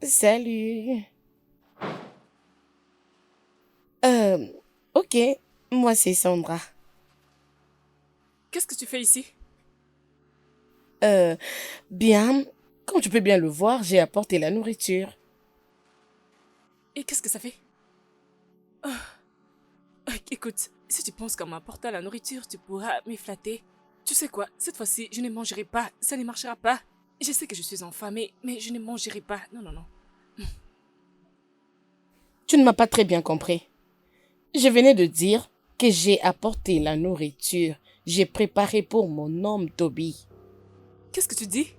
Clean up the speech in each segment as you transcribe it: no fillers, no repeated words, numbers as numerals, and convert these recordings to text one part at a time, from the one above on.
Salut. Euh, ok, moi c'est Sandra. Qu'est-ce que tu fais ici? Euh, Bien, comme tu peux bien le voir, j'ai apporté la nourriture. Et qu'est-ce que ça fait? Écoute, si tu penses qu'en m'apportant la nourriture, tu pourras me flatter. Tu sais quoi, cette fois-ci, je ne mangerai pas. Ça ne marchera pas. Je sais que je suis enfamée, mais je ne mangerai pas. Non, non, non. Tu ne m'as pas très bien compris. Je venais de dire que j'ai apporté la nourriture. J'ai préparé pour mon homme Toby. Qu'est-ce que tu dis?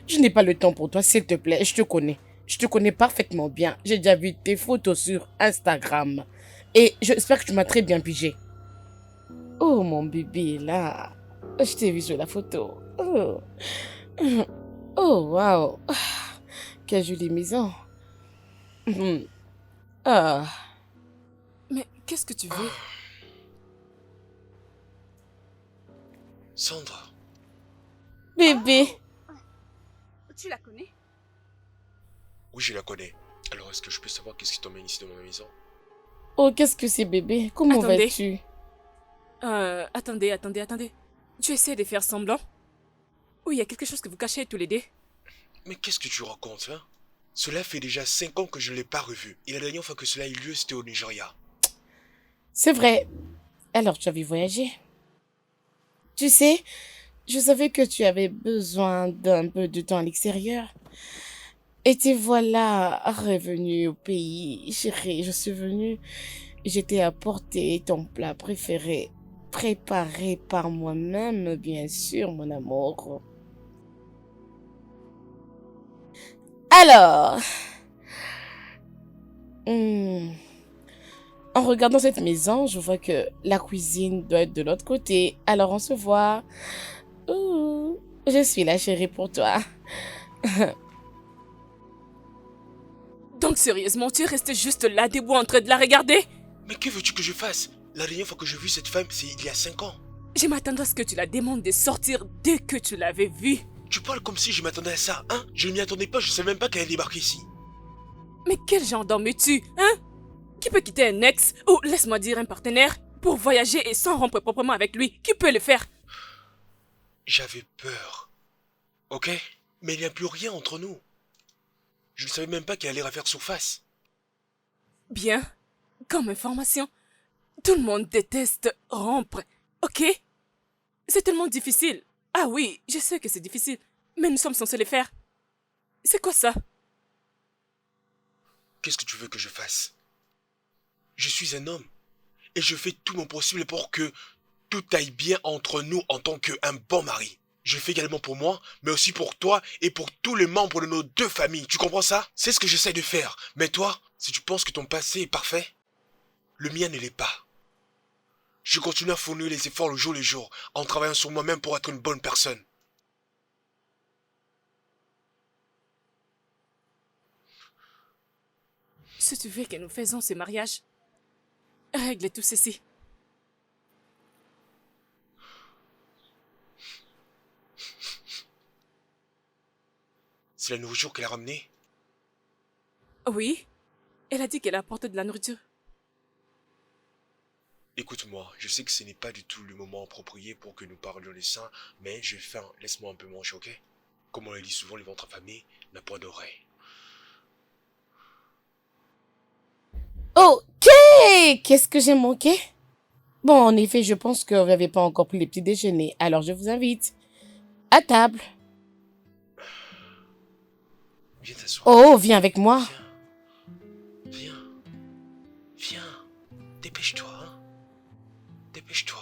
Je n'ai pas le temps pour toi, s'il te plaît, je te connais. Je te connais parfaitement bien. J'ai déjà vu tes photos sur Instagram. Et j'espère que tu m'as très bien pigé. Oh, mon bébé, là. Je t'ai vu sur la photo. Oh, oh waouh. Quelle jolie maison. Hmm. Ah, Mais qu'est-ce que tu veux? Sandra, bébé. Oh, tu la connais? oui, je la connais. Alors, est-ce que je peux savoir qu'est-ce qui t'emmène ici dans ma maison? Oh, qu'est-ce que c'est, bébé? Comment Attendez. vas-tu? Attendez. Tu essaies de faire semblant? Ou il y a quelque chose que vous cachez tous les deux? Mais qu'est-ce que tu racontes, hein? Cela fait déjà 5 ans que je ne l'ai pas revu. Et la dernière fois que cela a eu lieu, c'était au Nigeria. C'est vrai. Alors, tu avais voyagé. Tu sais, je savais que tu avais besoin d'un peu de temps à l'extérieur. Et te voilà revenu au pays. Chérie, je suis venue. Je t'ai apporté ton plat préféré. Préparé par moi-même, bien sûr, mon amour. Alors, hmm, en regardant cette maison, je vois que la cuisine doit être de l'autre côté. Alors, on se voit. Ouh, je suis la chérie pour toi. Donc sérieusement, tu es resté juste là, debout en train de la regarder? Mais que veux-tu que je fasse? La dernière fois que j'ai vu cette femme, c'est il y a 5 ans. Je m'attendais à ce que tu la demandes de sortir dès que tu l'avais vue. Tu parles comme si je m'attendais à ça, hein? Je ne m'y attendais pas, je savais même pas qu'elle allait débarquer ici. Mais quel genre d'homme es-tu, hein? Qui peut quitter un ex, ou laisse-moi dire un partenaire, pour voyager et s'en rompre proprement avec lui? Qui peut le faire? J'avais peur, ok? Mais il n'y a plus rien entre nous. Je ne savais même pas qu'elle allait refaire surface. Bien. Comme information, tout le monde déteste rompre, ok? C'est tellement difficile. Ah oui, je sais que c'est difficile, mais nous sommes censés le faire. C'est quoi ça? Qu'est-ce que tu veux que je fasse? Je suis un homme. Et je fais tout mon possible pour que tout aille bien entre nous en tant qu'un bon mari. Je fais également pour moi, mais aussi pour toi et pour tous les membres de nos deux familles. Tu comprends ça? C'est ce que j'essaie de faire. Mais toi, si tu penses que ton passé est parfait, le mien ne l'est pas. Je continue à fournir les efforts le jour, en travaillant sur moi-même pour être une bonne personne. Si tu veux que nous faisons ce mariage, règle tout ceci. C'est la nourriture qu'elle a ramenée. Oui, elle a dit qu'elle a apporté de la nourriture. Écoute-moi, je sais que ce n'est pas du tout le moment approprié pour que nous parlions des seins, mais j'ai faim, laisse-moi un peu manger, ok? Comme on le dit souvent, le ventre affamé n'a point d'oreille. Ok, qu'est-ce que j'ai manqué? Bon, en effet, je pense que vous n'avez pas encore pris les petits déjeuners. Alors, je vous invite à table. Viens t'asseoir. Oh, viens avec moi. Viens, viens, viens. Dépêche-toi, hein. Dépêche-toi.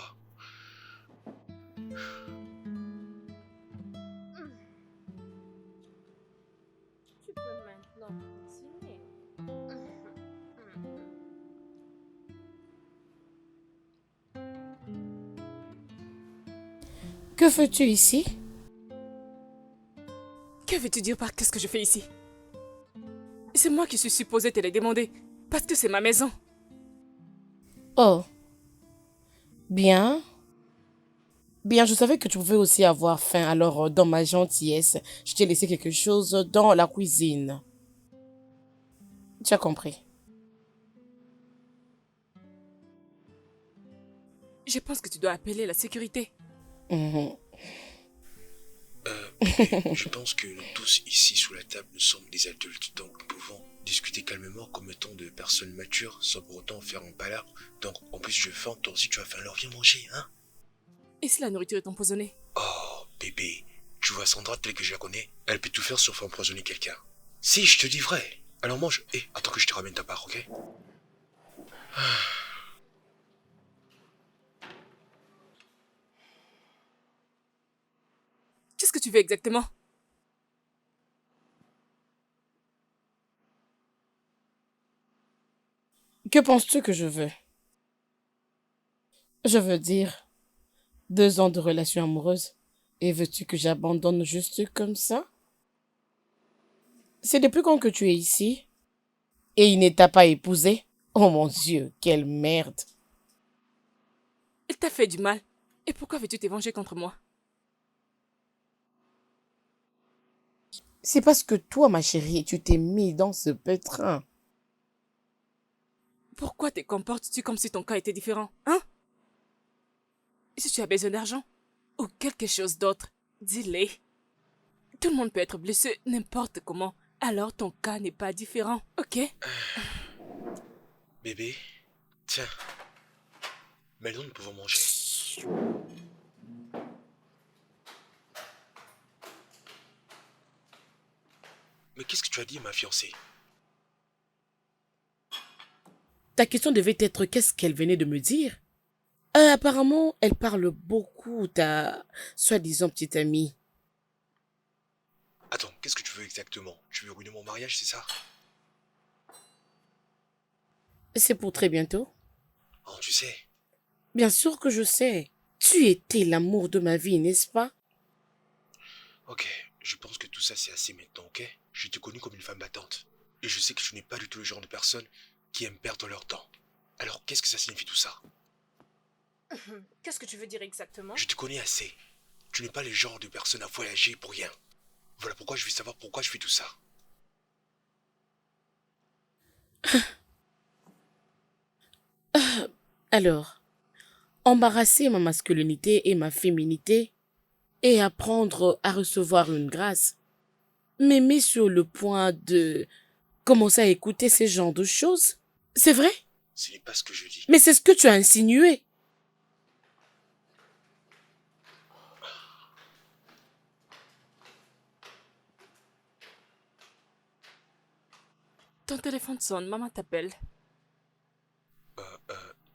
Tu peux maintenant continuer. Que fais-tu ici? Que veux-tu dire par qu'est-ce que je fais ici? C'est moi qui suis supposée te les demander, parce que c'est ma maison. Oh, bien. Bien, je savais que tu pouvais aussi avoir faim, alors dans ma gentillesse, je t'ai laissé quelque chose dans la cuisine. Tu as compris. Je pense que tu dois appeler la sécurité. Mhm. Bébé, je pense que nous tous ici sous la table, nous sommes des adultes, donc nous pouvons discuter calmement comme étant de personnes matures sans pour autant faire un palabre. Donc en plus je faim, toi aussi tu as faim, alors viens manger, hein? Et si la nourriture est empoisonnée? Oh, bébé, tu vois Sandra telle que je la connais, elle peut tout faire sauf empoisonner quelqu'un. Si, je te dis vrai. Alors mange. Attends que je te ramène ta part, ok? Qu'est-ce que tu veux exactement? Que penses-tu que je veux? Je veux dire, 2 ans de relation amoureuse. Et veux-tu que j'abandonne juste comme ça? C'est depuis quand que tu es ici? Et il ne t'a pas épousé? Oh mon Dieu, quelle merde. Il t'a fait du mal. Et pourquoi veux-tu te venger contre moi? C'est parce que toi, ma chérie, tu t'es mis dans ce pétrin. Pourquoi te comportes-tu comme si ton cas était différent? Hein? Et si tu as besoin d'argent? Ou quelque chose d'autre? Dis-le. Tout le monde peut être blessé n'importe comment. Alors ton cas n'est pas différent, ok? Bébé, tiens, maintenant nous pouvons manger. Mais qu'est-ce que tu as dit, ma fiancée? Ta question devait être qu'est-ce qu'elle venait de me dire? Apparemment, elle parle beaucoup, ta soi-disant petite amie. Attends, qu'est-ce que tu veux exactement? Tu veux ruiner mon mariage, c'est ça? C'est pour très bientôt. Oh, tu sais. Bien sûr que je sais. Tu étais l'amour de ma vie, n'est-ce pas? Ok, je pense que tout ça c'est assez maintenant, ok? Je t'ai connu comme une femme battante. Et je sais que tu n'es pas du tout le genre de personne qui aime perdre leur temps. Alors qu'est-ce que ça signifie tout ça? Qu'est-ce que tu veux dire exactement? Je te connais assez. Tu n'es pas le genre de personne à voyager pour rien. Voilà pourquoi je veux savoir pourquoi je fais tout ça. Alors, embarrasser ma masculinité et ma féminité et apprendre à recevoir une grâce, m'aimer sur le point de commencer à écouter ces genres de choses. C'est vrai? Ce n'est pas ce que je dis. Mais c'est ce que tu as insinué. Ton téléphone sonne, maman t'appelle.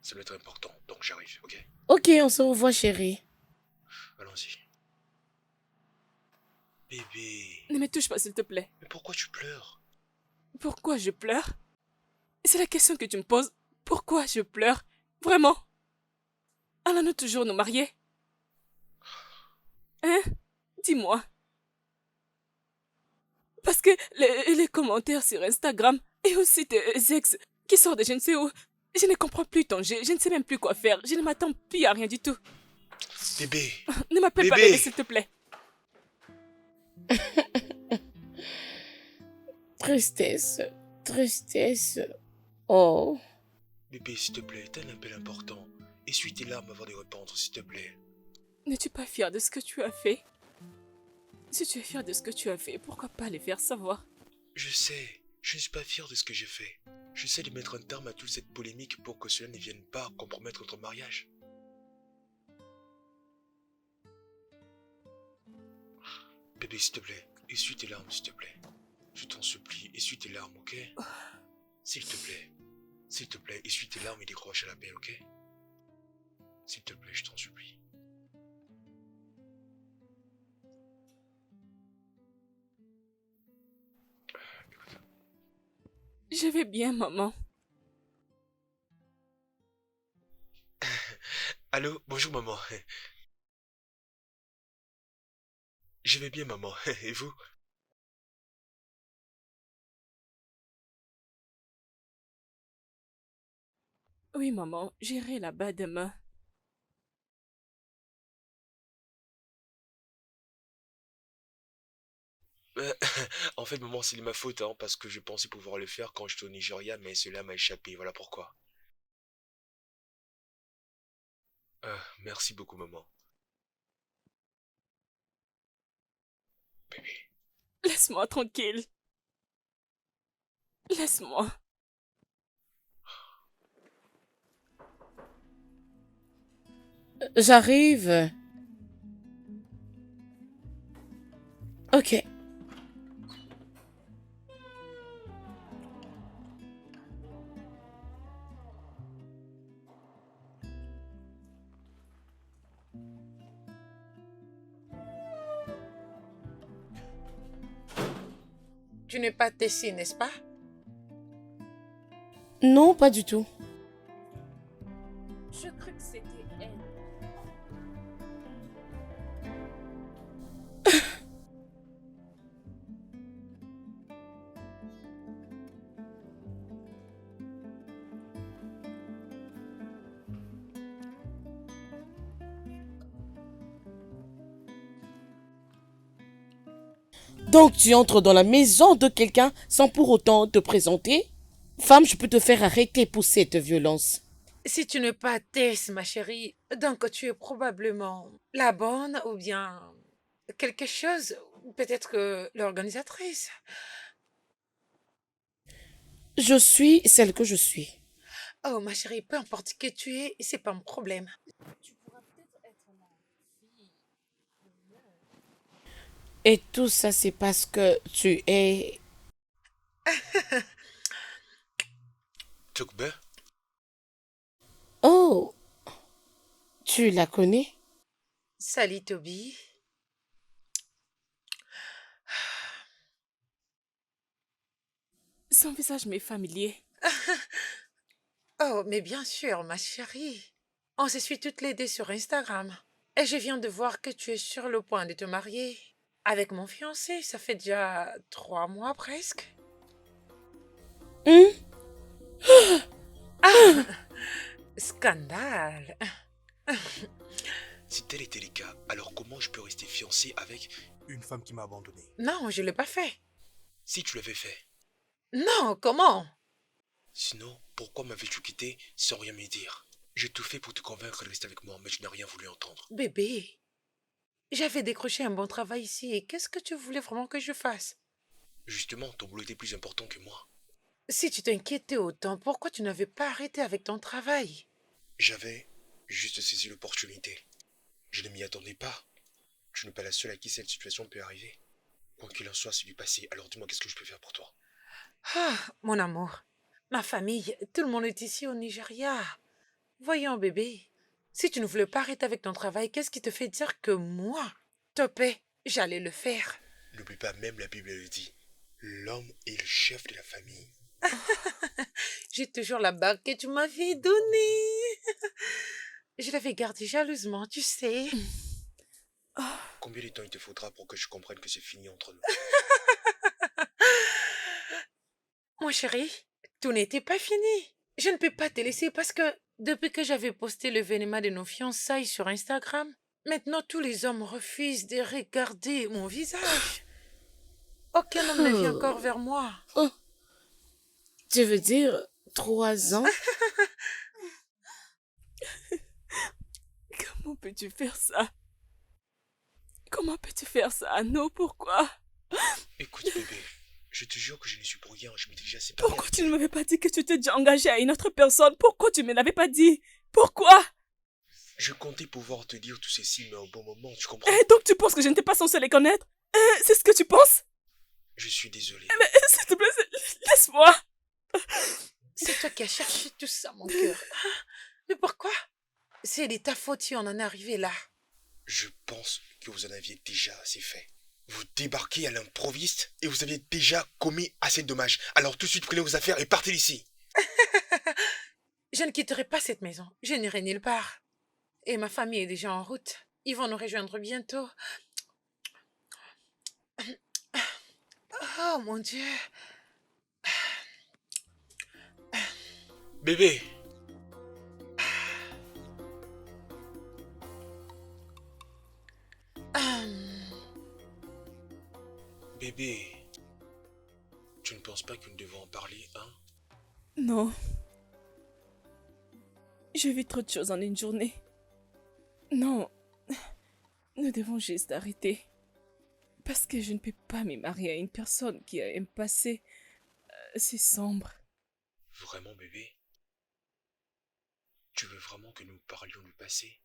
Ça doit être important, donc j'arrive, ok? Ok, on se revoit, chérie. Allons-y. Bébé, Ne me touche pas, s'il te plaît. mais pourquoi tu pleures? Pourquoi je pleure? C'est la question que tu me poses. Pourquoi je pleure? Vraiment? Allons-nous toujours nous marier? Hein? Dis-moi. Parce que les commentaires sur Instagram et aussi tes ex qui sortent de je ne sais où, je ne comprends plus ton jeu, je ne sais même plus quoi faire, je ne m'attends plus à rien du tout. Bébé, Ne m'appelle pas bébé, bébé, s'il te plaît. Tristesse, tristesse. Oh, bébé, s'il te plaît, t'as un appel important. Essuie tes larmes avant de répondre, s'il te plaît. N'es-tu pas fier de ce que tu as fait? Si tu es fier de ce que tu as fait, pourquoi pas les faire savoir? Je sais, je ne suis pas fier de ce que j'ai fait. J'essaie de mettre un terme à toute cette polémique pour que cela ne vienne pas compromettre notre mariage. Bébé, s'il te plaît, essuie tes larmes, s'il te plaît. Je t'en supplie, essuie tes larmes, ok? S'il te plaît. S'il te plaît, essuie tes larmes et décroche à la paix, ok? S'il te plaît, je t'en supplie. Écoute. Je vais bien, maman. Allô, bonjour maman. Je vais bien maman, et vous? Oui, maman, j'irai là-bas demain. Euh, En fait, maman, c'est de ma faute, hein, parce que je pensais pouvoir le faire quand j'étais au Nigeria, mais cela m'a échappé, voilà pourquoi. Merci beaucoup, maman. Bébé. Laisse-moi tranquille. Laisse-moi. J'arrive. Ok. Tu n'es pas Tessie, n'est-ce pas? Non, pas du tout. Je crois que c'était elle. Donc tu entres dans la maison de quelqu'un sans pour autant te présenter? Femme, je peux te faire arrêter pour cette violence. Si tu n'es pas Tess, ma chérie, donc tu es probablement la bonne ou bien quelque chose, peut-être que l'organisatrice. Je suis celle que je suis. Oh, ma chérie, peu importe qui tu es, c'est pas mon problème. Et tout ça, c'est parce que tu es... Tokbe? Oh, tu la connais? Salut, Toby. Son visage m'est familier. Oh, mais bien sûr, ma chérie. On se suit toutes les deux sur Instagram. Et je viens de voir que tu es sur le point de te marier avec mon fiancé. Ça fait déjà 3 mois presque. Hum? Scandale. Si tel était le cas, alors comment je peux rester fiancé avec une femme qui m'a abandonné? Non, je l'ai pas fait. Si tu l'avais fait. Non, comment? Sinon, pourquoi m'avais-tu quitté sans rien me dire? J'ai tout fait pour te convaincre de rester avec moi, mais je n'ai rien voulu entendre. Bébé, j'avais décroché un bon travail ici et qu'est-ce que tu voulais vraiment que je fasse? Justement, ton boulot était plus important que moi. Si tu t'inquiétais autant, pourquoi tu n'avais pas arrêté avec ton travail? J'avais juste saisi l'opportunité. Je ne m'y attendais pas. Tu n'es pas la seule à qui cette situation peut arriver. Quoi qu'il en soit, c'est du passé, alors dis-moi qu'est-ce que je peux faire pour toi? Ah, mon amour, ma famille, tout le monde est ici au Nigeria. Voyons, bébé, si tu ne voulais pas arrêter avec ton travail, qu'est-ce qui te fait dire que moi, Topé, j'allais le faire? N'oublie pas, même la Bible le dit. L'homme est le chef de la famille. J'ai toujours la bague que tu m'avais donnée. Je l'avais gardée jalousement, tu sais. Combien de temps il te faudra pour que je comprenne que c'est fini entre nous? Mon chéri, tout n'était pas fini. Je ne peux pas te laisser parce que depuis que j'avais posté l'événement de nos fiançailles sur Instagram, maintenant tous les hommes refusent de regarder mon visage. Aucun homme ne vient encore vers moi. Oh, tu veux dire 3 ans? Comment peux-tu faire ça? Comment peux-tu faire ça? Non, pourquoi? Écoute, bébé, je te jure que je ne suis pour rien, je m'étais déjà séparé Pourquoi avec tu ne elle. m'avais pas dit que tu t'es déjà engagé à une autre personne? Pourquoi tu ne me l'avais pas dit? Pourquoi? Je comptais pouvoir te dire tout ceci, mais au bon moment, tu comprends? Et donc tu penses que je n'étais pas censée les connaître? C'est ce que tu penses? Je suis désolé. Mais s'il te plaît, laisse-moi. C'est toi qui as cherché tout ça, mon cœur. Mais pourquoi? C'est de ta faute si on en est arrivé là. Je pense que vous en aviez déjà assez fait. Vous débarquez à l'improviste et vous aviez déjà commis assez de dommages. Alors tout de suite, prenez vos affaires et partez d'ici. Je ne quitterai pas cette maison. Je n'irai nulle part. Et ma famille est déjà en route. Ils vont nous rejoindre bientôt. Oh mon Dieu. Bébé, Hum, Bébé, tu ne penses pas que nous devons en parler, hein? Non. Je vis trop de choses en une journée. Non. Nous devons juste arrêter. Parce que je ne peux pas me marier à une personne qui a un passé si sombre. Vraiment, bébé? Tu veux vraiment que nous parlions du passé?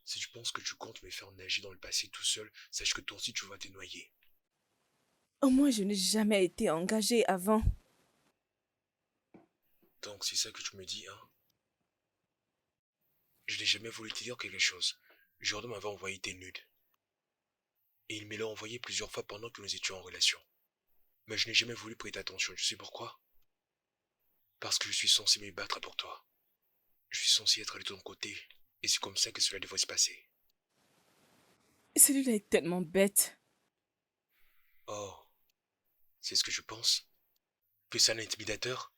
Si tu penses que tu comptes me faire nager dans le passé tout seul, sache que toi aussi tu vas te noyer. Au moins, je n'ai jamais été engagée avant. Donc c'est ça que tu me dis, hein? Je n'ai jamais voulu te dire quelque chose. Jordan m'avait envoyé tes nudes. Et il me l'a envoyé plusieurs fois pendant que nous étions en relation. Mais je n'ai jamais voulu prêter attention, tu sais pourquoi? Parce que je suis censé me battre pour toi. Je suis censé être de ton côté. Et c'est comme ça que cela devrait se passer. Celui-là est tellement bête. Oh, c'est ce que je pense? Que c'est un intimidateur?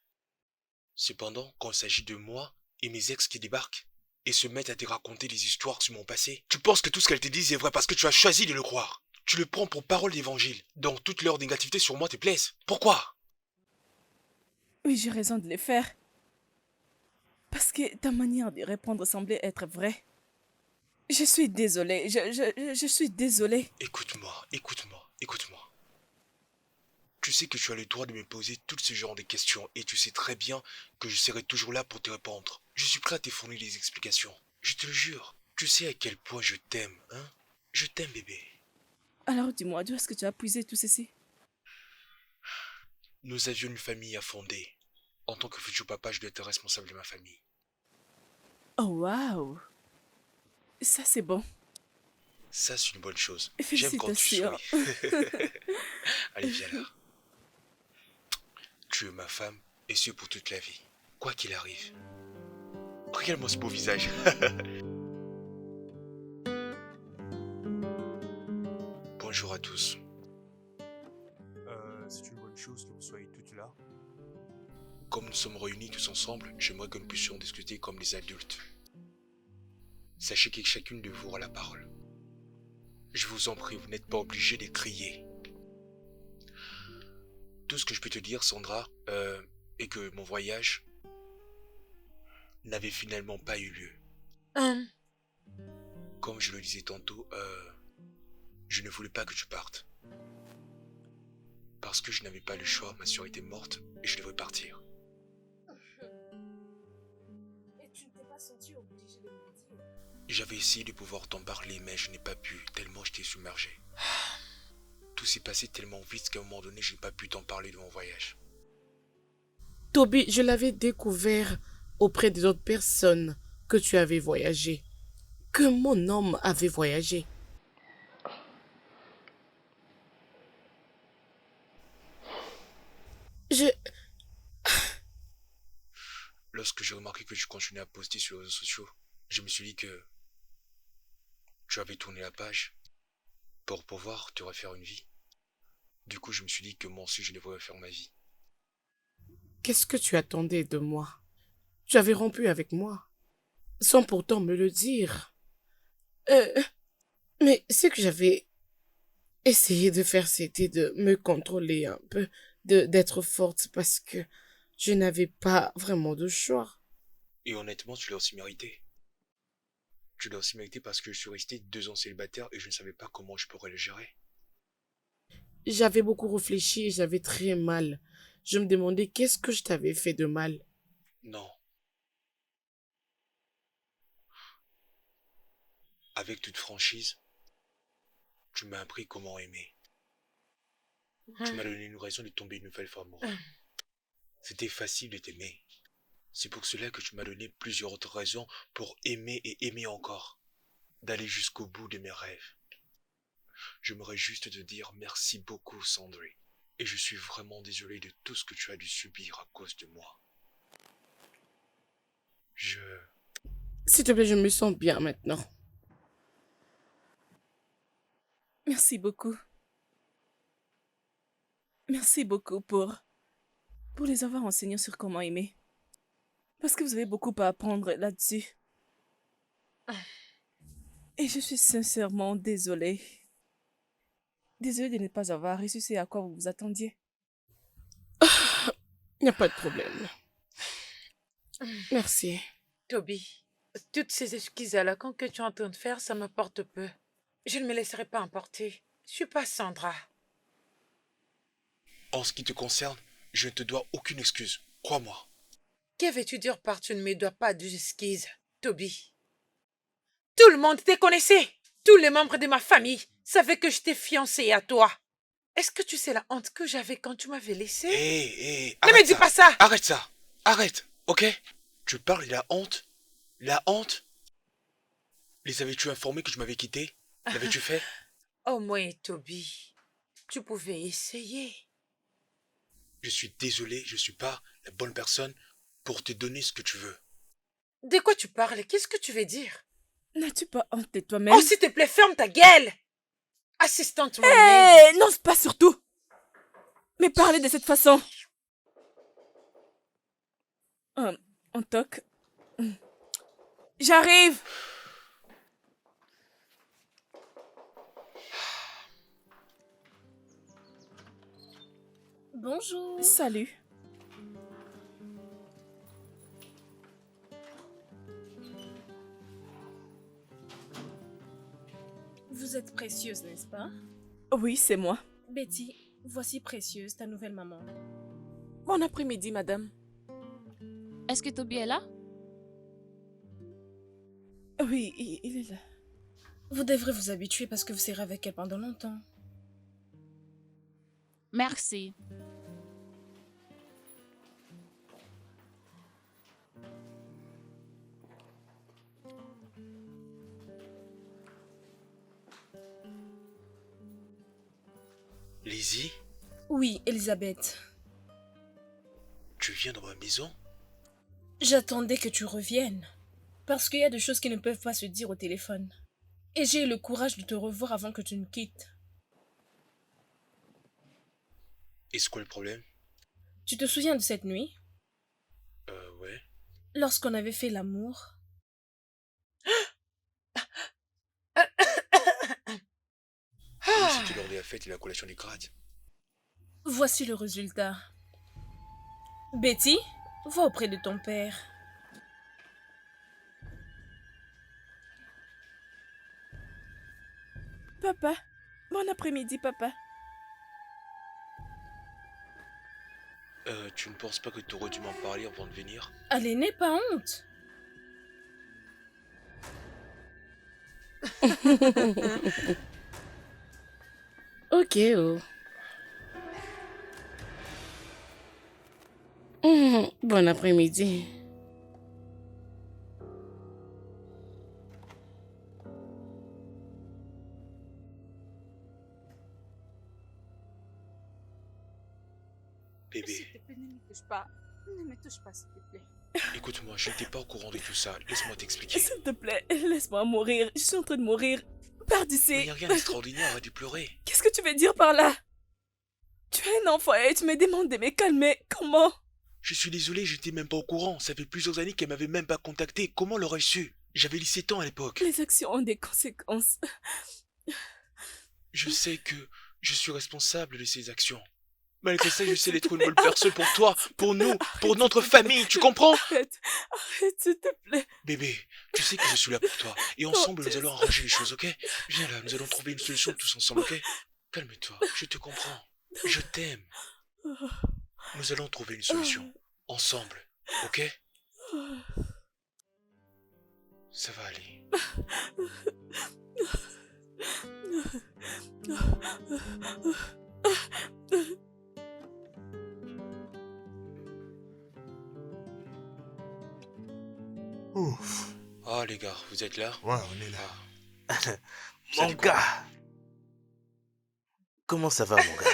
Cependant, quand il s'agit de moi et mes ex qui débarquent et se mettent à te raconter des histoires sur mon passé, tu penses que tout ce qu'elles te disent est vrai parce que tu as choisi de le croire. Tu le prends pour parole d'évangile, donc toute leur négativité sur moi te plaise. Pourquoi? Oui, j'ai raison de le faire. Parce que ta manière de répondre semblait être vraie. Je suis désolée. Je suis désolée. Écoute-moi, écoute-moi, écoute-moi. Tu sais que tu as le droit de me poser tout ce genre de questions et tu sais très bien que je serai toujours là pour te répondre. Je suis prêt à te fournir des explications. Je te le jure. Tu sais à quel point je t'aime, hein? Je t'aime, bébé. Alors dis-moi, d'où est-ce que tu as puisé tout ceci? Nous avions une famille à fonder. En tant que futur papa, je dois être responsable de ma famille. Oh waouh! Ça c'est bon. Ça, c'est une bonne chose. J'aime quand tu Félicitations. souris. Allez, viens là. Tu es ma femme et ce pour toute la vie. Quoi qu'il arrive. Regarde-moi ce beau visage. Bonjour à tous. C'est une bonne chose que vous soyez toutes là. Comme nous sommes réunis tous ensemble, j'aimerais que nous puissions discuter comme des adultes. Sachez que chacune de vous aura la parole. Je vous en prie, vous n'êtes pas obligés de crier. Tout ce que je peux te dire, Sandra, est que mon voyage n'avait finalement pas eu lieu. Hum, Comme je le disais tantôt, je ne voulais pas que tu partes. Parce que je n'avais pas le choix, ma soeur était morte et je devais partir. Et tu ne t'es pas senti obligé de me dire? J'avais essayé de pouvoir t'en parler, mais je n'ai pas pu, tellement j'étais submergé. Tout s'est passé tellement vite qu'à un moment donné, je n'ai pas pu t'en parler de mon voyage. Toby, je l'avais découvert auprès des autres personnes que tu avais voyagé, que mon homme avait voyagé. Je... Lorsque j'ai remarqué que tu continuais à poster sur les réseaux sociaux, je me suis dit que tu avais tourné la page pour pouvoir te refaire une vie. Du coup, je me suis dit que moi aussi, je devrais refaire ma vie. Qu'est-ce que tu attendais de moi? Tu avais rompu avec moi, sans pourtant me le dire. Euh, mais ce que j'avais essayé de faire, c'était de me contrôler un peu, d'être forte parce que je n'avais pas vraiment de choix. Et honnêtement, tu l'as aussi mérité. Tu l'as aussi mérité parce que je suis resté 2 ans célibataire et je ne savais pas comment je pourrais le gérer. J'avais beaucoup réfléchi et j'avais très mal. Je me demandais qu'est-ce que je t'avais fait de mal. Non. Avec toute franchise, tu m'as appris comment aimer. Tu m'as donné une raison de tomber une nouvelle fois amoureuse. C'était facile de t'aimer. C'est pour cela que tu m'as donné plusieurs autres raisons pour aimer et aimer encore. D'aller jusqu'au bout de mes rêves. J'aimerais juste te dire merci beaucoup, Sandrine. Et je suis vraiment désolé de tout ce que tu as dû subir à cause de moi. Je... S'il te plaît, je me sens bien maintenant. Merci beaucoup. Merci beaucoup pour les avoir enseignés sur comment aimer. Parce que vous avez beaucoup à apprendre là-dessus. Et je suis sincèrement désolée. Désolée de ne pas avoir reçu ce à quoi vous vous attendiez. Il n'y a pas de problème. Merci. Toby, toutes ces excuses à la con que tu es en train de faire, ça m'importe peu. Je ne me laisserai pas emporter. Je suis pas Sandra. En ce qui te concerne, je ne te dois aucune excuse. Crois-moi. Que veux-tu dire par tu ne me dois pas d'excuses, Toby? Tout le monde te connaissait. Tous les membres de ma famille savaient que j'étais fiancée à toi. Est-ce que tu sais la honte que j'avais quand tu m'avais laissée? Hé, Ne me dis pas ça! Arrête ça! Arrête, ok? Tu parles de la honte? La honte? Les avais-tu informés que je m'avais quitté? L'avais-tu fait? Au moins, Toby, tu pouvais essayer. Je suis désolé, je suis pas la bonne personne pour te donner ce que tu veux. De quoi tu parles? Qu'est-ce que tu veux dire? N'as-tu pas honte de toi-même? Oh, s'il te plaît, ferme ta gueule! Assistante Hé, moi-même. n'ose pas surtout. Mais parler de cette façon. On toque. J'arrive. Bonjour. Salut. Vous êtes Précieuse, n'est-ce pas? Oui, c'est moi. Betty, voici Précieuse, ta nouvelle maman. Bon après-midi, madame. Est-ce que Toby est là? Oui, il est là. Vous devrez vous habituer parce que vous serez avec elle pendant longtemps. Merci. Lizzie, Oui, Elisabeth. tu viens dans ma maison? J'attendais que tu reviennes. Parce qu'il y a des choses qui ne peuvent pas se dire au téléphone. Et j'ai eu le courage de te revoir avant que tu ne quittes. Et c'est quoi le problème? Tu te souviens de cette nuit? Ouais. Lorsqu'on avait fait l'amour? Oui, c'était lors de la fête et la collation des grades. Voici le résultat. Betty, va auprès de ton père. Papa. Bon après-midi, papa. Tu ne penses pas que tu aurais dû m'en parler avant de venir? Allez, n'aie pas honte. Ok, oh. Bon après-midi. Bébé, S'il te plaît, ne me touche pas. Ne me touche pas, s'il te plaît. écoute-moi, je n'étais pas au courant de tout ça. Laisse-moi t'expliquer. S'il te plaît, laisse-moi mourir. Je suis en train de mourir. Pars Mais d'ici. il n'y a rien d'extraordinaire, arrête de pleurer. Qu'est-ce que tu veux dire par là? Tu es un enfant et tu me demandes de me calmer. Comment? Je suis désolé, j'étais même pas au courant. Ça fait plusieurs années qu'elle m'avait même pas contacté. Comment l'aurais-je su? J'avais 17 ans à l'époque. Les actions ont des conséquences. Je sais que je suis responsable de ces actions. Malgré ça, je sais d'être une bonne personne pour toi, pour nous, pour notre famille, tu comprends? Arrête, s'il te plaît. Bébé, tu sais que je suis là pour toi. Et ensemble, nous allons arranger les choses, ok? Viens là, nous allons trouver une solution tous ensemble, ok? Calme-toi, je te comprends. Je t'aime. Nous allons trouver une solution. Ensemble, ok? Ça va aller. Ouf. Ah les gars, vous êtes là? Ouais, on est là. Ça Mon dit quoi? gars, comment ça va, mon gars?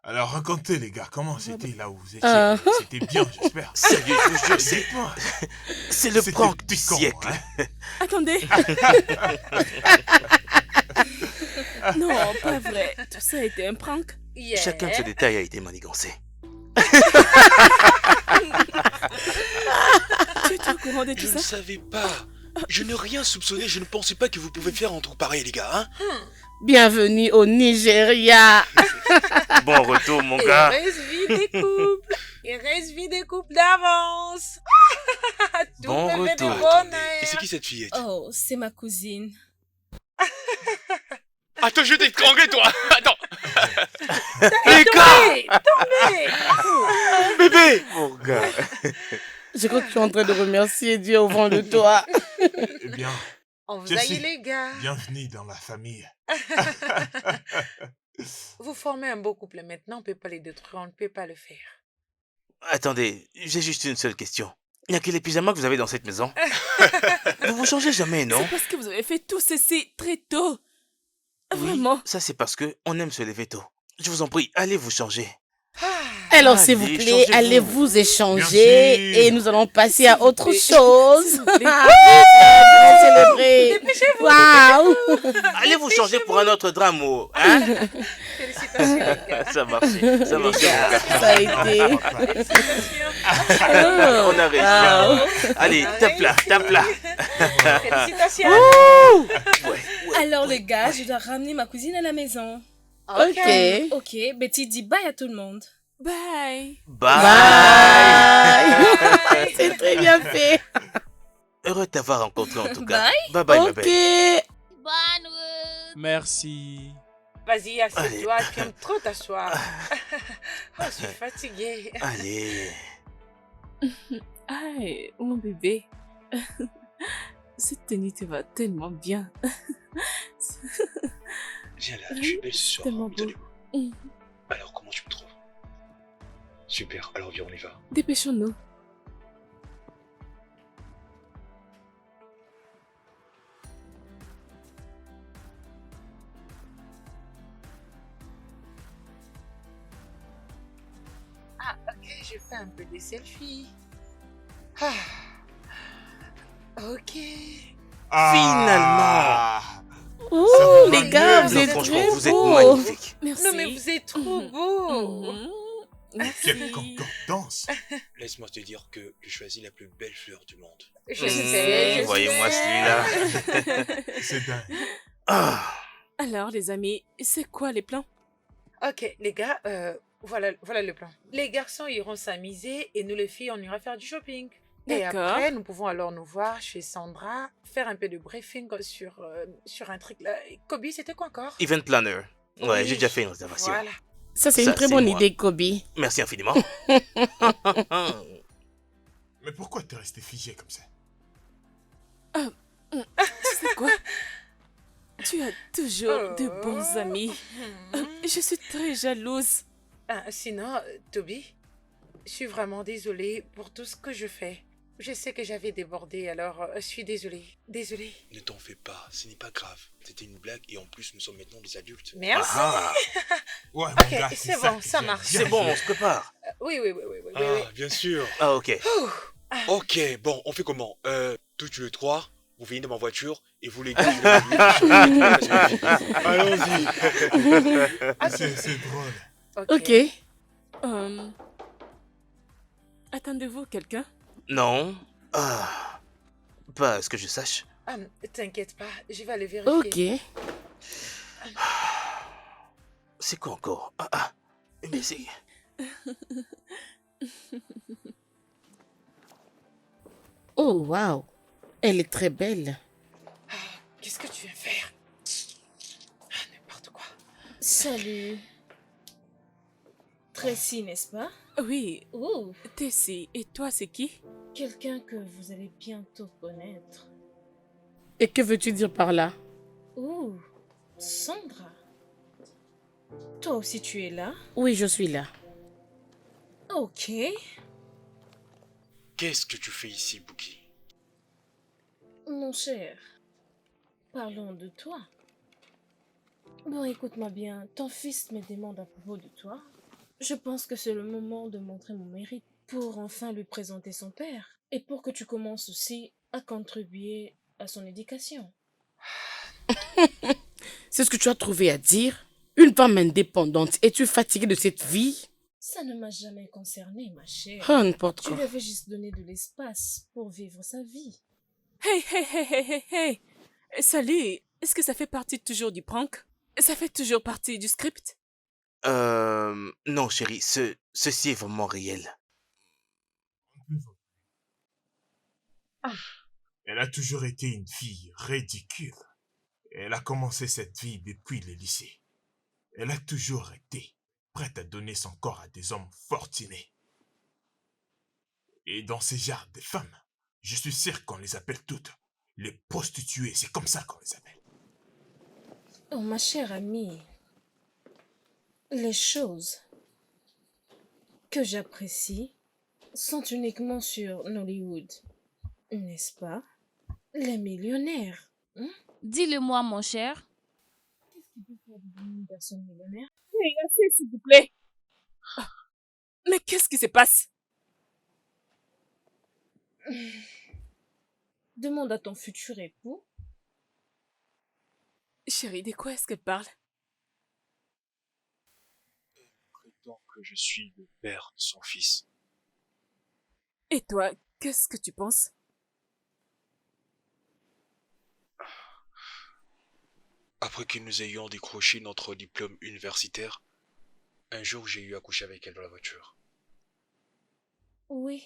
Alors, racontez, les gars, comment c'était là où vous étiez? Ah. C'était bien, j'espère. Sérieux, je vous jure, Dites-moi. c'est le C'était prank du piquant, siècle. hein. Attendez. Non, pas vrai. Tout ça a été un prank. Yeah. Chacun de ces détails a été manigancé. Tu étais au courant de Je tout ne ça? savais pas. Je n'ai rien soupçonné, je ne pensais pas que vous pouvez faire un truc pareil, les gars, hein. Bienvenue au Nigeria. Bon retour, mon gars. Il reste vie des couples. Il reste vie des couples d'avance. Tout Bon me fait retour. des bonheurs. Et c'est qui cette fillette? Oh, c'est ma cousine. Attends, je vais t'étrangler, toi. Attends. Les gars! Tombez. Bébé. Mon gars. Je crois que tu es en train de remercier Dieu au vent de toi. Eh bien, On vous Jessie. aille les gars. bienvenue dans la famille. Vous formez un beau couple maintenant, on ne peut pas les détruire, on ne peut pas le faire. Attendez, j'ai juste une seule question. Il n'y a que les pyjamas que vous avez dans cette maison. Vous vous changez jamais, non? C'est parce que vous avez fait tout ceci très tôt. Oui, Vraiment. ça c'est parce que on aime se lever tôt. Je vous en prie, allez vous changer. Alors, Allez, s'il vous plaît, changez-vous. allez vous échanger Bien sûr. et nous allons passer à autre plaît. chose. S'il vous plaît. Célébrer. Waouh. Allez vous changer pour un autre drame, oh, hein? Félicitations les gars. Ça marche, ça marche, mon gars. Ça a été. Félicitations. On a réussi. Allez, tape là, tape là. Félicitations. Alors les gars, je dois ramener ma cousine à la maison. Ok. Ok, Betty dit bye à tout le monde. Bye. Bye. Bye. C'est très bien fait. Heureux de t'avoir rencontré en tout cas. Bye. Bye bye, ma Ok. belle. Bonne route. Merci. Vas-y, assieds-toi, Allez. tu aimes trop t'asseoir. Oh, je suis fatiguée. Allez. Aïe, mon bébé. Cette tenue te va tellement bien. Viens là, tu es belle ce soir. Tellement Comment beau. allez-vous? Alors, comment tu me trouves? Super, alors viens, on y va. Dépêchons-nous. Ok, je fais un peu des selfies. Ah. Ok. Ah, Ouh, Ça les va gars, mieux. vous Non, êtes franchement, très vous êtes beaux. magnifiques. Merci. Non, mais vous êtes trop beaux. Mhm. quelle Merci. concordance. Laisse-moi te dire que tu choisis la plus belle fleur du monde. Je sais, je Voyez-moi sais. celui-là. C'est dingue. Ah. Alors, les amis, c'est quoi les plans? Ok, les gars, voilà le plan. Les garçons iront s'amuser et nous les filles, on ira faire du shopping. Et D'accord. après, nous pouvons alors nous voir chez Sandra, faire un peu de briefing sur un truc là. Kobe, c'était quoi encore? Event planner. Ouais, Oui, j'ai déjà fait une réservation. Voilà. Ça, c'est Ça, une très c'est bonne moi. idée, Kobe. Merci infiniment. Mais pourquoi t'es resté figé comme ça? Tu sais quoi? Tu as toujours de bons amis. Je suis très jalouse. Ah, sinon, Toby, je suis vraiment désolée pour tout ce que je fais. Je sais que j'avais débordé, alors je suis désolée. Désolée. Ne t'en fais pas, ce n'est pas grave. C'était une blague et en plus, nous sommes maintenant des adultes. Merci. Ah. Ouais, mon Ok, gars, c'est ça bon, que ça j'aime marche. bien C'est bon, jouer. on se prépare. Oui. Ah, bien sûr. Ah, ok. Ok, bon, on fait comment? Tous les trois, vous venez dans ma voiture et vous les gars, vous venez. Allons-y. C'est drôle. Ok. Attendez-vous quelqu'un? Non. Ah. Pas à ce que je sache. Ah, t'inquiète pas, je vais aller vérifier. Ok. C'est quoi encore? Ah. Mais c'est... Oh, waouh. Elle est très belle. Qu'est-ce que tu viens faire? N'importe quoi. Salut. Tracy, n'est-ce pas? Oui, Oh, Tessie. Et toi, c'est qui? quelqu'un que vous allez bientôt connaître. Et que veux-tu dire par là? Oh, Sandra. Toi aussi tu es là? Oui, je suis là. Ok. Qu'est-ce que tu fais ici, Bookie? Mon cher, parlons de toi. Bon, écoute-moi bien, ton fils me demande à propos de toi. Je pense que c'est le moment de montrer mon mérite pour enfin lui présenter son père et pour que tu commences aussi à contribuer à son éducation. C'est ce que tu as trouvé à dire? Une femme indépendante, es-tu fatiguée de cette vie? Ça ne m'a jamais concernée, ma chère. Oh, n'importe Tu quoi. lui avais juste donné de l'espace pour vivre sa vie. Hey, hey, hey, hey, hey, hey. Salut, est-ce que ça fait partie toujours du prank? Ça fait toujours partie du script? Non, chérie, ceci est vraiment réel. Elle a toujours été une fille ridicule. Elle a commencé cette vie depuis le lycée. Elle a toujours été prête à donner son corps à des hommes fortunés. Et dans ces genres de femmes, je suis sûr qu'on les appelle toutes les prostituées. C'est comme ça qu'on les appelle. Oh, ma chère amie, les choses que j'apprécie sont uniquement sur Nollywood, n'est-ce pas? Les millionnaires. Hein? Dis-le-moi, mon cher. Qu'est-ce qui peut faire devenir une personne millionnaire? Hey, assez, s'il vous plaît. Ah, mais qu'est-ce qui se passe? Demande à ton futur époux. Chérie, de quoi est-ce qu'elle parle? Prétend que je suis le père de son fils. Et toi, qu'est-ce que tu penses? Après que nous ayons décroché notre diplôme universitaire, un jour j'ai eu à coucher avec elle dans la voiture. Oui,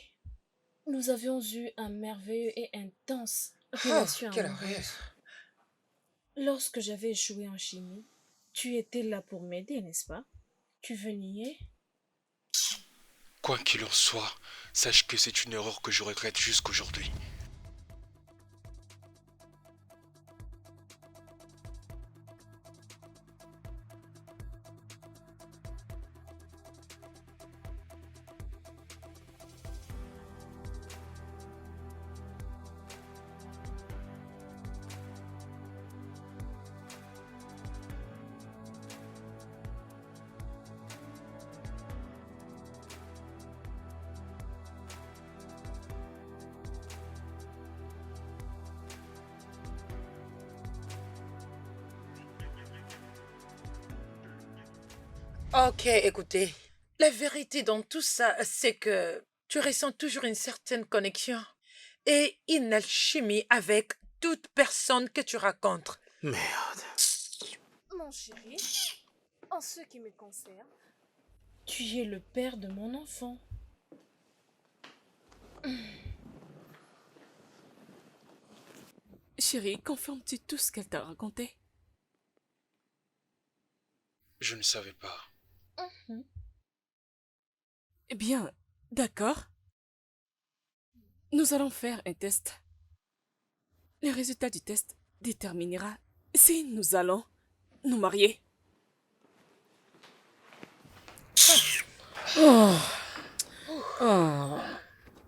nous avions eu un merveilleux et intense relation quel amoureuse. rêve. Lorsque j'avais échoué en chimie, tu étais là pour m'aider, n'est-ce pas? Tu venais. Quoi qu'il en soit, sache que c'est une erreur que je regrette jusqu'aujourd'hui. Ok, écoutez. La vérité dans tout ça, c'est que tu ressens toujours une certaine connexion et une alchimie avec toute personne que tu rencontres. Merde. Mon chéri, en ce qui me concerne, tu es le père de mon enfant. Chérie, confirmes-tu tout ce qu'elle t'a raconté? Je ne savais pas. Eh bien, d'accord. Nous allons faire un test. Le résultat du test déterminera si nous allons nous marier. Oh, oh,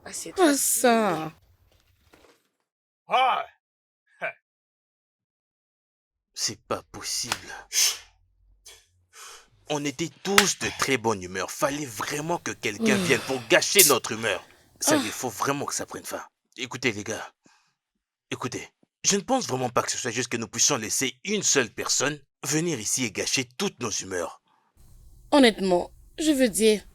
Assieds-toi. pas ça. Ah! C'est pas possible. On était tous de très bonne humeur. Fallait vraiment que quelqu'un vienne pour gâcher notre humeur. Ça, il faut vraiment que ça prenne fin. Écoutez, les gars. Écoutez, je ne pense vraiment pas que ce soit juste que nous puissions laisser une seule personne venir ici et gâcher toutes nos humeurs. Honnêtement, je veux dire,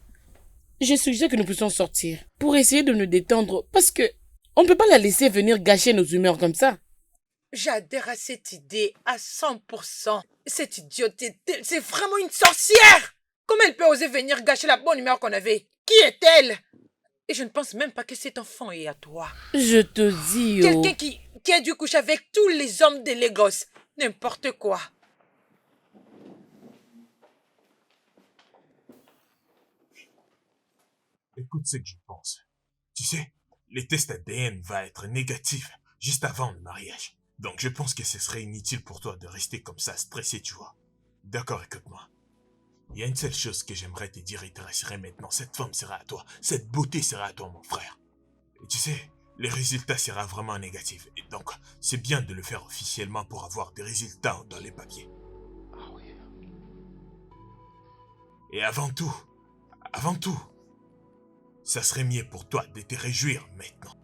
je suggère que nous puissions sortir pour essayer de nous détendre parce que on ne peut pas la laisser venir gâcher nos humeurs comme ça. J'adhère à cette idée à 100%. Cette idiote, c'est vraiment une sorcière! Comment elle peut oser venir gâcher la bonne humeur qu'on avait? Qui est-elle? Et je ne pense même pas que cet enfant est à toi. Je te dis, oh. Quelqu'un qui a dû coucher avec tous les hommes de Lagos. N'importe quoi. Écoute ce que je pense. Tu sais, les tests ADN va être négatifs juste avant le mariage. Donc je pense que ce serait inutile pour toi de rester comme ça stressé, tu vois. D'accord, écoute-moi. Il y a une seule chose que j'aimerais te dire et te rassurer maintenant. Cette femme sera à toi. Cette beauté sera à toi, mon frère. Et tu sais, les résultats seront vraiment négatifs. Et donc, c'est bien de le faire officiellement pour avoir des résultats dans les papiers. Ah oui. Et avant tout, ça serait mieux pour toi de te réjouir maintenant.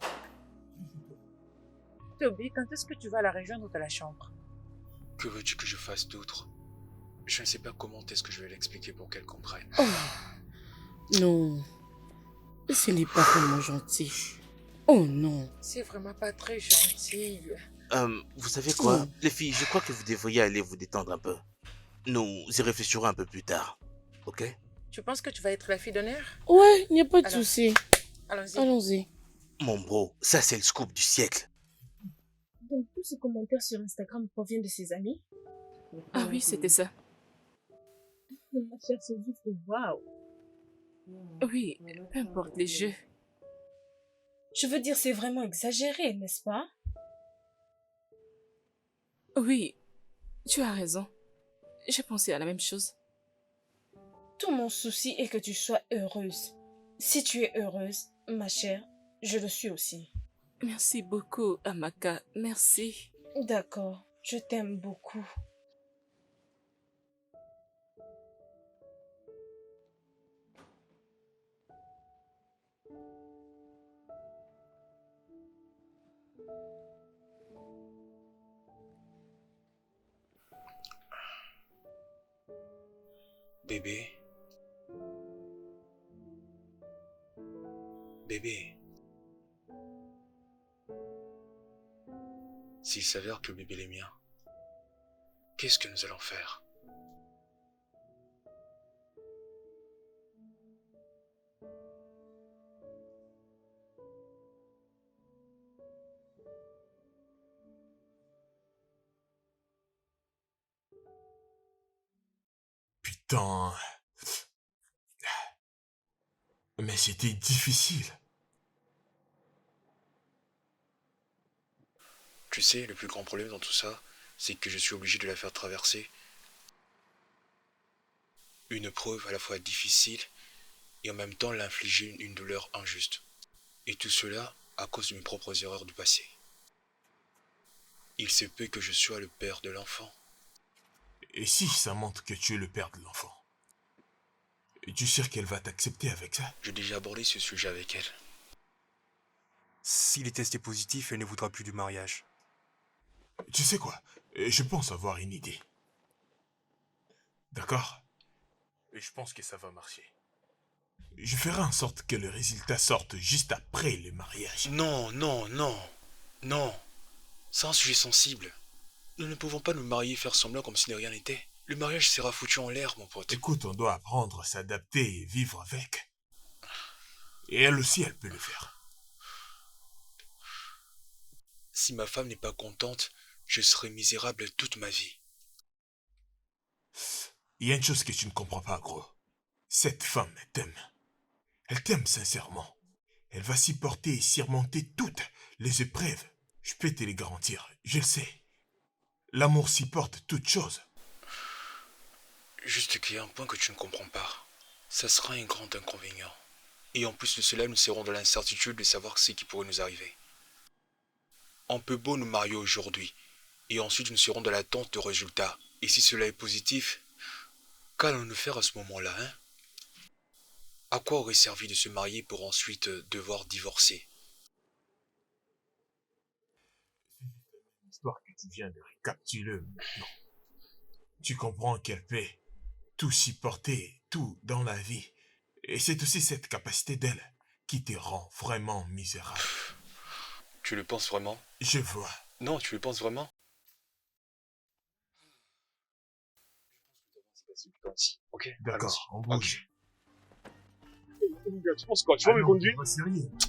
Toby, quand est-ce que tu vas la rejoindre de la chambre? Que veux-tu que je fasse d'autre? Je ne sais pas comment est-ce que je vais l'expliquer pour qu'elle comprenne. Non, ce n'est pas vraiment gentil. Oh non. C'est vraiment pas très gentil. Vous savez quoi, Oh. les filles, je crois que vous devriez aller vous détendre un peu. Nous y réfléchirons un peu plus tard, ok? Tu penses que tu vas être la fille d'honneur? Ouais, il n'y a pas de Alors, souci. allons-y. Allons-y. Mon bro, ça c'est le scoop du siècle. Donc, tous ces commentaires sur Instagram proviennent de ses amis? Ah oui, c'était ça. Ma chère, c'est juste waouh. Oui, peu importe les jeux. Je veux dire, c'est vraiment exagéré, n'est-ce pas? Oui, tu as raison. J'ai pensé à la même chose. Tout mon souci est que tu sois heureuse. Si tu es heureuse, ma chère, je le suis aussi. Merci beaucoup, Amaka. Merci. D'accord, je t'aime beaucoup. Bébé. Bébé. S'il s'avère que le bébé est mien, qu'est-ce que nous allons faire? Putain. Mais c'était difficile. Tu sais, le plus grand problème dans tout ça, c'est que je suis obligé de la faire traverser une preuve à la fois difficile et en même temps l'infliger une douleur injuste. Et tout cela à cause de mes propres erreurs du passé. Il se peut que je sois le père de l'enfant. Et si ça montre que tu es le père de l'enfant? Es-tu sûr qu'elle va t'accepter avec ça? J'ai déjà abordé ce sujet avec elle. S'il est testé positif, elle ne voudra plus du mariage. Tu sais quoi? Je pense avoir une idée. D'accord? Et je pense que ça va marcher. Je ferai en sorte que le résultat sorte juste après le mariage. Non, non, non, non. C'est un sujet sensible. Nous ne pouvons pas nous marier et faire semblant comme si de rien n'était. Le mariage sera foutu en l'air, mon pote. Écoute, on doit apprendre à s'adapter et vivre avec. Et elle aussi, elle peut le faire. Si ma femme n'est pas contente, je serai misérable toute ma vie. Il y a une chose que tu ne comprends pas, gros. Cette femme t'aime. Elle t'aime sincèrement. Elle va supporter et surmonter toutes les épreuves. Je peux te les garantir, je le sais. L'amour supporte toutes choses. Juste qu'il y a un point que tu ne comprends pas. Ça sera un grand inconvénient. Et en plus de cela, nous serons dans l'incertitude de savoir ce qui pourrait nous arriver. On peut beau nous marier aujourd'hui, et ensuite nous serons dans l'attente de résultats. Et si cela est positif, qu'allons-nous faire à ce moment-là, hein? À quoi aurait servi de se marier pour ensuite devoir divorcer? L'histoire que tu viens de récapituler maintenant. Tu comprends qu'elle peut tout supporter, tout dans la vie. Et c'est aussi cette capacité d'elle qui te rend vraiment misérable. Tu le penses vraiment? Je vois. Non, tu le penses vraiment? Ok, D'accord, on bouge. Tu penses quoi? Tu vas me conduire?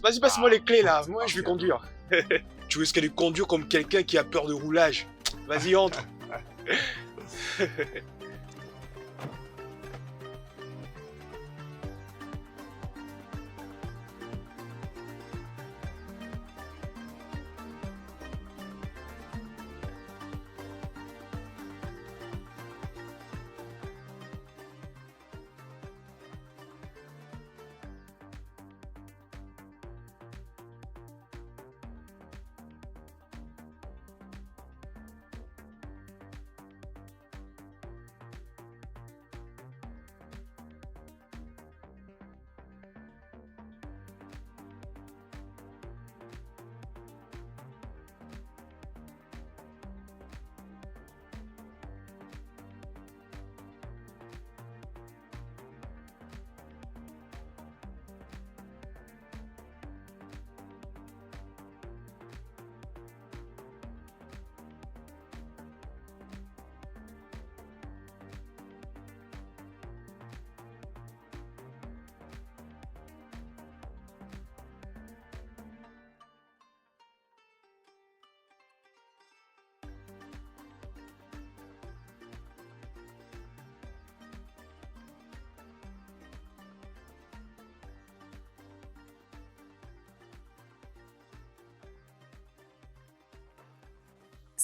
Vas-y, passe-moi les clés là, moi je vais conduire. Tu risques de conduire comme quelqu'un qui a peur de roulage. Vas-y, entre.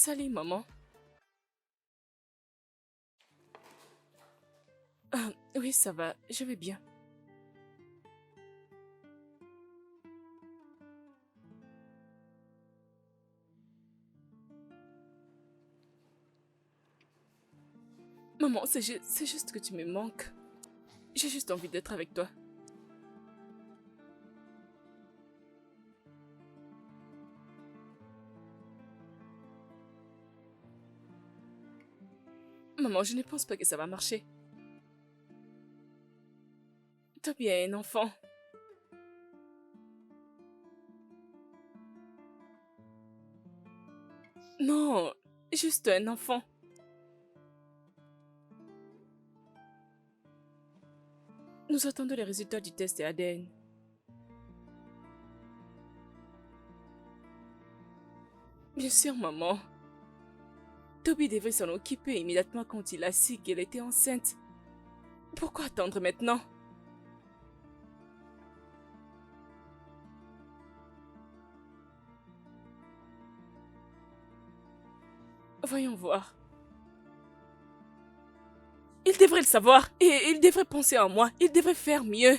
Salut, maman. Oui, ça va, je vais bien. Maman, c'est juste que tu me manques. J'ai juste envie d'être avec toi. Maman, je ne pense pas que ça va marcher. Toby est un enfant. Non, juste un enfant. Nous attendons les résultats du test ADN. Bien sûr, maman. Toby devait s'en occuper immédiatement quand il a su qu'elle était enceinte. Pourquoi attendre maintenant? Voyons voir. Il devrait le savoir et il devrait penser à moi. Il devrait faire mieux.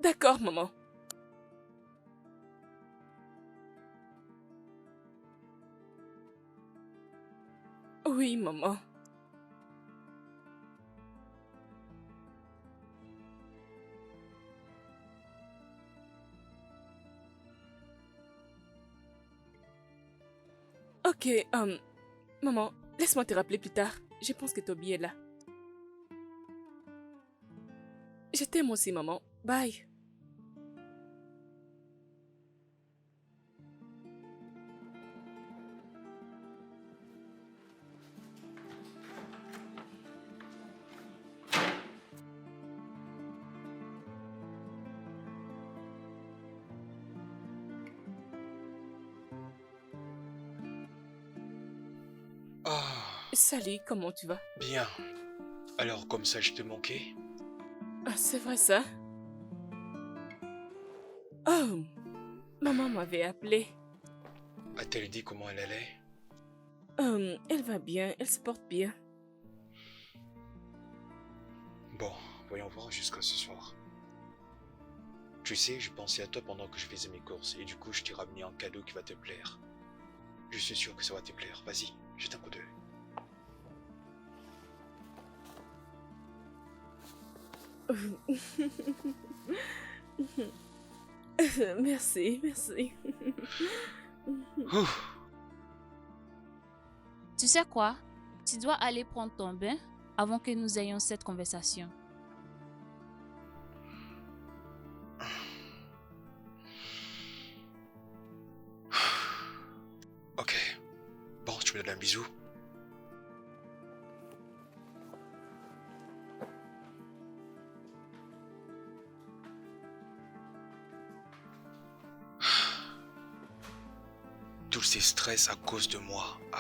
D'accord, maman. Oui, maman. Ok, maman, laisse-moi te rappeler plus tard. Je pense que Toby est là. Je t'aime aussi, maman. Bye. Ah, Salut, comment tu vas? bien. Alors, comme ça, je te manquais? Ah, c'est vrai ça? Oh, maman m'avait appelé. A-t-elle dit comment elle allait? Elle va bien, elle se porte bien. Bon, voyons voir jusqu'à ce soir. Tu sais, je pensais à toi pendant que je faisais mes courses et du coup, je t'ai ramené un cadeau qui va te plaire. Je suis sûr que ça va te plaire. Vas-y, jette un coup d'œil. Merci, merci. Ouf. Tu sais quoi? Tu dois aller prendre ton bain avant que nous ayons cette conversation. Ok. Bon, tu me donnes un bisou. Tous ces stress à cause de moi. Ah.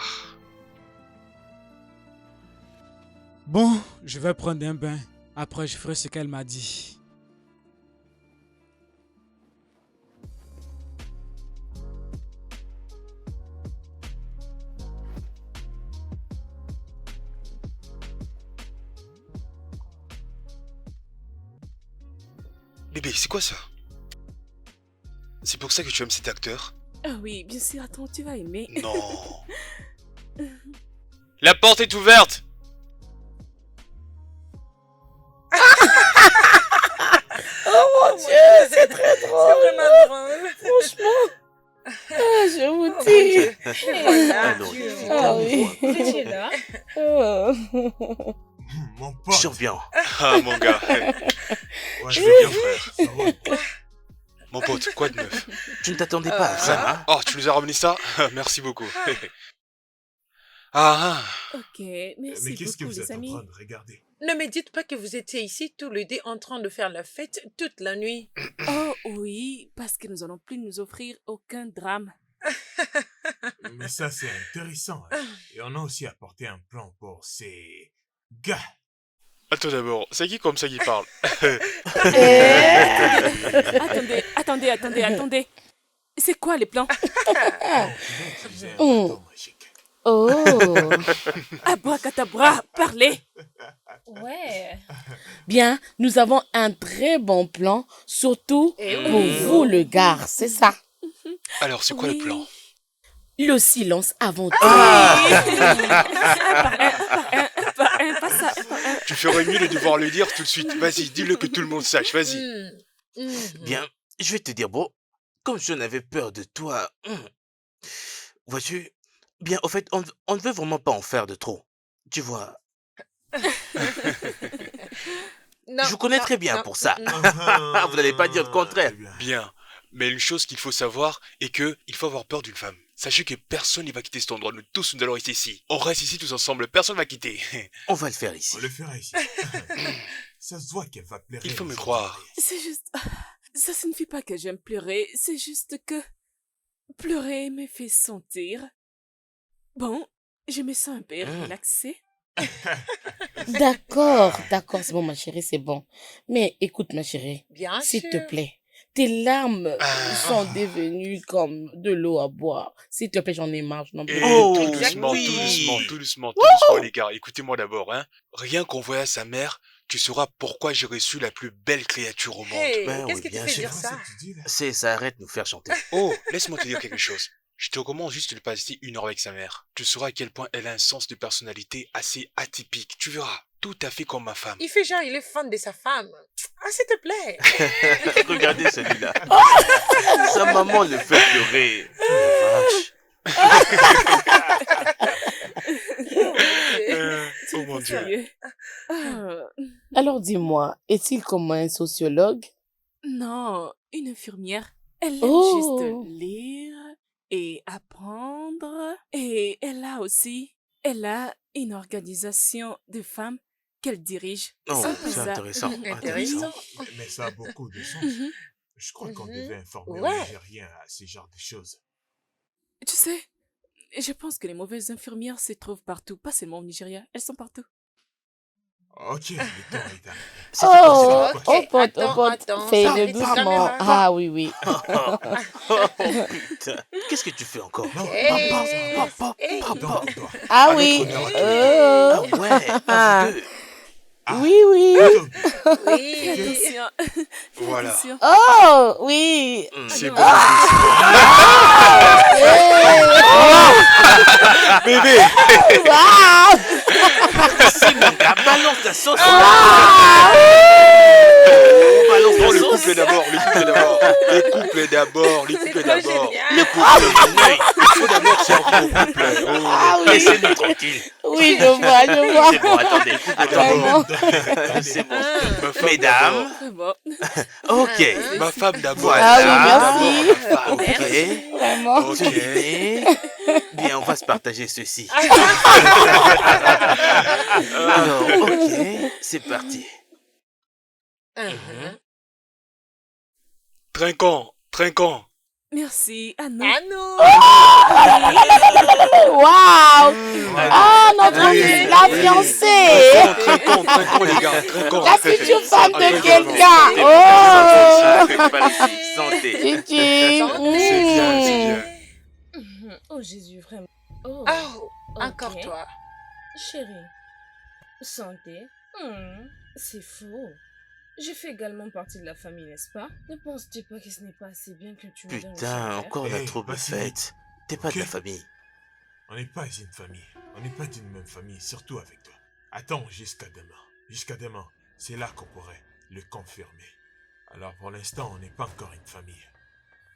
Bon, je vais prendre un bain. Après, je ferai ce qu'elle m'a dit. Bébé, c'est quoi ça? C'est pour ça que tu aimes cet acteur? Ah oui, bien sûr, attends, tu vas aimer. Non. La porte est ouverte! Oh mon Dieu, c'est très drôle. C'est vraiment drôle. Franchement. Ah, je vous Oh mon dis. Dieu. Voilà. Alors, les filles, Ah oui. Vous étiez là? Oh. Mon pote. Champion. Ah, mon gars. Ouais, Je vais bien, frère. ça va. Mon pote, quoi de neuf? Tu ne t'attendais pas à ça, hein? Oh, tu nous as ramené ça? Merci beaucoup. Ah, Ok, Mais merci qu'est-ce que beaucoup, vous les êtes en amis. train de regarder? Ne me dites pas que vous étiez ici tous les deux en train de faire la fête toute la nuit. Oh oui, parce que nous n'allons plus nous offrir aucun drame. Mais ça, c'est intéressant. Hein. Et on a aussi apporté un plan pour ces gars. Attends d'abord, c'est qui comme ça qui parle? Attendez. C'est quoi les plans? Oh. Abracadabra, parlez. Ouais. Bien, nous avons un très bon plan, surtout Eh pour oui. vous, le gars, c'est ça. Alors, c'est quoi le plan? Le silence avant tout. Pas ça. Tu ferais mieux de devoir le dire tout de suite. Vas-y, dis-le que tout le monde sache, vas-y. Bien, je vais te dire, bon, comme je n'avais peur de toi, vois-tu, bien, au fait, on ne veut vraiment pas en faire de trop. Tu vois, Non, je vous connais non, très bien non, pour ça. non. Vous n'allez pas dire le contraire. Bien. Mais une chose qu'il faut savoir est que il faut avoir peur d'une femme. Sachez que personne ne va quitter cet endroit. Nous tous, nous allons rester ici. On reste ici tous ensemble. Personne ne va quitter. On va le faire ici. On le fera ici. Ça se voit qu'elle va pleurer. Il faut me les croire. autres. C'est juste... Ça signifie pas que j'aime pleurer, c'est juste que... Pleurer me fait sentir... Bon, je me sens un peu relaxée. D'accord, c'est bon, ma chérie, c'est bon. Mais écoute, ma chérie, Bien s'il sûr. te plaît, tes larmes sont devenues comme de l'eau à boire. S'il te plaît, j'en ai marre, je n'en peux Et plus. tout doucement, oui. tout doucement, les gars. Écoutez-moi d'abord, hein. Rien qu'en voyant sa mère, tu sauras pourquoi j'ai reçu la plus belle créature au monde. Hey, Ben qu'est-ce oui, que tu bien fais sûr. dire C'est ça? ça que tu dis, là? Ça arrête de nous faire chanter. Oh, laisse-moi te dire quelque chose. Je te recommande juste de passer 1 heure avec sa mère. Tu sauras à quel point elle a un sens de personnalité assez atypique. Tu verras, tout à fait comme ma femme. Il fait genre, il est fan de sa femme. Ah, s'il te plaît. Regardez celui-là. Sa maman le fait pleurer. Oh, la vache. Oh mon Dieu. Sérieux. Ah, Alors dis-moi, est-il comme un sociologue? non, une infirmière. Elle aime Oh. juste lire et apprendre. Et elle a une organisation de femmes qu'elle dirige. Oh, Un peu c'est ça. intéressant. Intéressant. Mais ça a beaucoup de sens. Mhm. Je crois qu'on devait informer Ouais. les Nigériens à ce genre de choses. Tu sais, je pense que les mauvaises infirmières se trouvent partout, pas seulement au Nigeria. Elles sont partout. Ok, le temps est arrivé. C'est Oh, quoi, Ok, oh pote, attends, fais-le arrête ta doucement. caméra. Ah oui. Oh putain. Qu'est-ce que tu fais encore? Non, Hey. papa. Hey. Pardon. Ah À oui. notre honneur, Ah ouais, à vous deux. Oui. Oui. Attention. Voilà. Attention. Oh, oui. C'est bon. Hey. Bébé. Waouh. Si mon gars, balance la sauce. Ah. Balance Non, la le sauce. couple d'abord. Les couples d'abord. C'est trop génial. Le couple de mon œil. Il faut d'abord servir au couple. Ah oui. Laissez-nous tranquille. Oui, je vois. C'est bon, attendez, couple Vraiment. d'abord. C'est bon. Ma femme Mesdames, C'est bon. ok. d'abord. Ma femme d'abord. Voilà. Ah oui, merci. Ok. Vraiment. Ok. Tenez. Bien, on va se partager ceci. Ah. Alors, ok, c'est parti. Trinquant. Merci. À nous. À nous. Waouh. Ah, notre Oui. la fiancée. Trinquant, les gars. Trinquant. La future femme de Ah, quelqu'un. Oh. Santé. Titi. C'est bien. Oh Jésus, vraiment. Oh, Oh, ok. encore toi. Chérie, santé. C'est faux. Je fais également partie de la famille, n'est-ce pas? Ne penses-tu pas que ce n'est pas assez bien que tu me donnes le Putain, salaire? encore la Hey, trouble vas-y. faite. T'es pas de la Ok. famille. On n'est pas une famille. On n'est pas d'une même famille, surtout avec toi. Attends jusqu'à demain. Jusqu'à demain, c'est là qu'on pourrait le confirmer. Alors pour l'instant, on n'est pas encore une famille.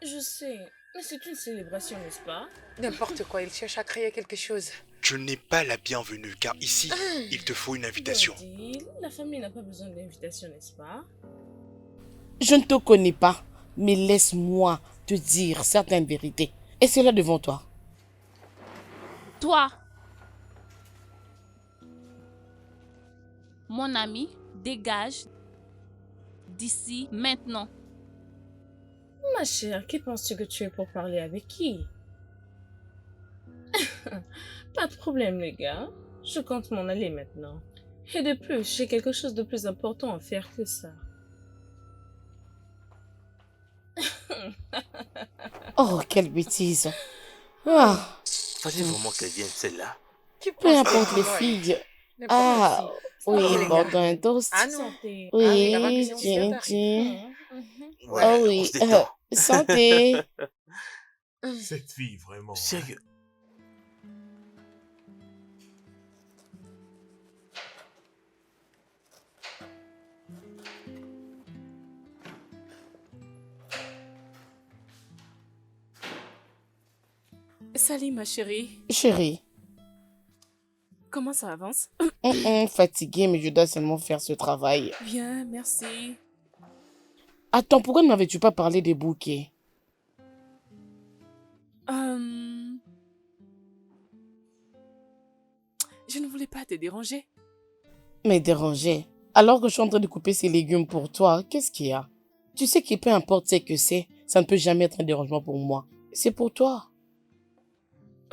Je sais, mais c'est une célébration, n'est-ce pas? N'importe quoi, il cherche à créer quelque chose. Tu n'es pas la bienvenue, car ici, il te faut une invitation. Bodil, la famille n'a pas besoin d'invitation, n'est-ce pas? Je ne te connais pas, mais laisse-moi te dire certaines vérités. Et c'est là devant toi. Toi, mon ami, dégage d'ici maintenant. Ma chère, qui penses-tu que tu es pour parler avec qui? Pas de problème, les gars. Je compte m'en aller maintenant. Et de plus, j'ai quelque chose de plus important à faire que ça. Oh, quelle bêtise. Ah, Fallait vraiment qu'elle vienne celle-là. Tu peu penses importe que les moi, filles. n'importe Ah, qui. oui, Ok, les bon, gars. dans un toast. Ah non. Santé. Ah oui, avant que Oui, ces visiteurs tiens, t'arrivent. tiens. Ouais, Oh on oui, se détend. santé. Cette fille, vraiment. Sérieux. Salut ma chérie. Chérie, Comment ça avance? fatiguée, mais je dois seulement faire ce travail. Bien, merci. Attends, pourquoi ne m'avais-tu pas parlé des bouquets? Je ne voulais pas te déranger. Mais dérangé. Alors que je suis en train de couper ces légumes pour toi, qu'est-ce qu'il y a? Tu sais que peu importe ce que c'est, ça ne peut jamais être un dérangement pour moi. C'est pour toi.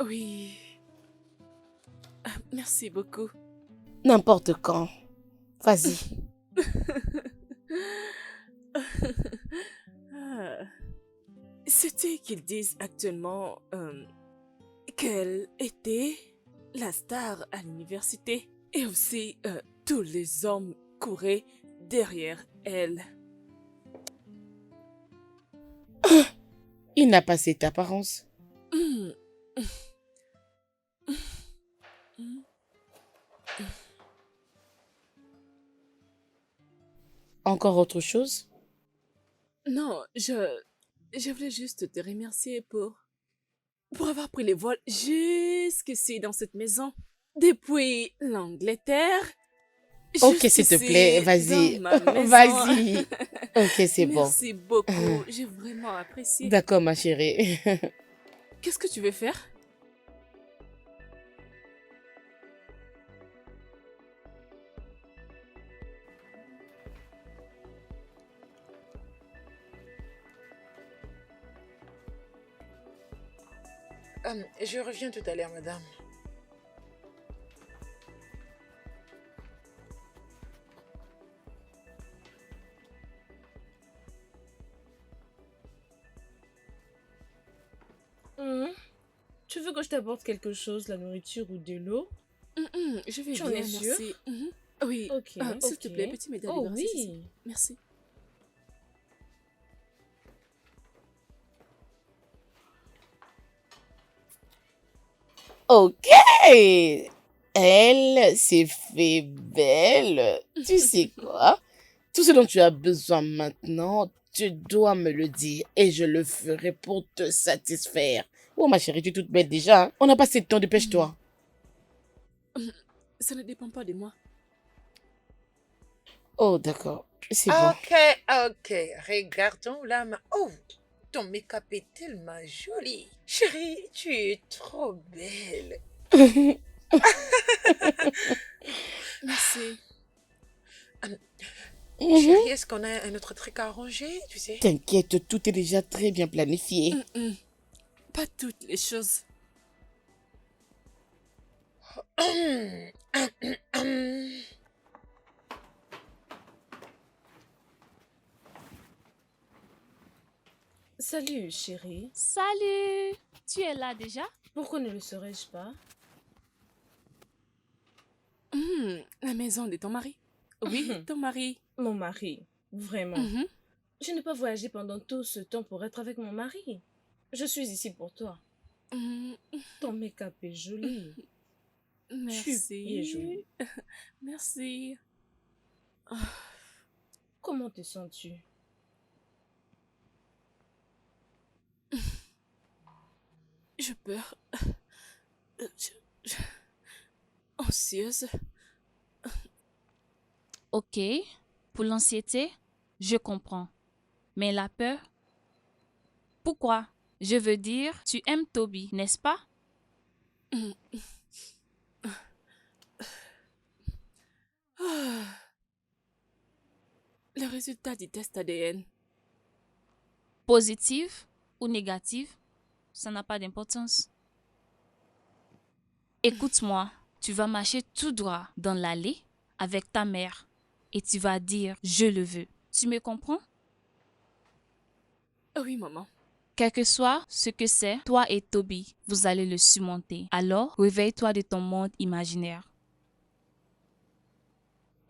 Oui. Merci beaucoup. N'importe quand. Vas-y. Ah. C'était qu'ils disent actuellement qu'elle était la star à l'université et aussi tous les hommes couraient derrière elle. Il n'a pas cette apparence. Hmm. Encore autre chose? Non, je voulais juste te remercier pour avoir pris les vols jusqu'ici dans cette maison. Depuis l'Angleterre, Ok, s'il te plaît, jusqu'ici vas-y. dans ma maison. Vas-y. Ok, c'est bon. Merci beaucoup, j'ai vraiment apprécié. D'accord, ma chérie. Qu'est-ce que tu veux faire? Je reviens tout à l'heure, madame. Tu veux que je t'apporte quelque chose, la nourriture ou de l'eau? Je vais Tu en bien, es sûre? merci. Oui, Ok, s'il te ok. plaît, peux-tu m'aider à Oh débarrasser ceci? oui. Merci. Ok. Elle s'est fait belle. Tu sais quoi? Tout ce dont tu as besoin maintenant, tu dois me le dire et je le ferai pour te satisfaire. Oh ma chérie, tu es toute belle déjà, hein? On n'a pas assez de temps, dépêche-toi. Ça ne dépend pas de moi. Oh d'accord, c'est bon. Ok, ok. Regardons la main. Oh, ton make-up est tellement joli. Chérie, tu es trop belle. Merci. Chérie, est-ce qu'on a un autre truc à arranger, tu sais? T'inquiète, tout est déjà très bien planifié. Pas toutes les choses. Salut, chérie. Salut! Tu es là déjà? Pourquoi ne le serais-je pas? La maison de ton mari. Oui, ton mari. Mon mari. Vraiment. Mhm. Je n'ai pas voyagé pendant tout ce temps pour être avec mon mari. Je suis ici pour toi. Mm, Ton make-up est joli. Merci. Tu es jolie. Merci. Comment te sens-tu? Je peur. Anxieuse. Ok, pour l'anxiété, je comprends. Mais la peur? Pourquoi? Je veux dire, tu aimes Toby, n'est-ce pas? Le résultat du test ADN. Positive ou négative, ça n'a pas d'importance. Écoute-moi, tu vas marcher tout droit dans l'allée avec ta mère et tu vas dire « je le veux ». Tu me comprends? Oui, maman. Quel que soit ce que c'est, toi et Toby, vous allez le surmonter. Alors, réveille-toi de ton monde imaginaire.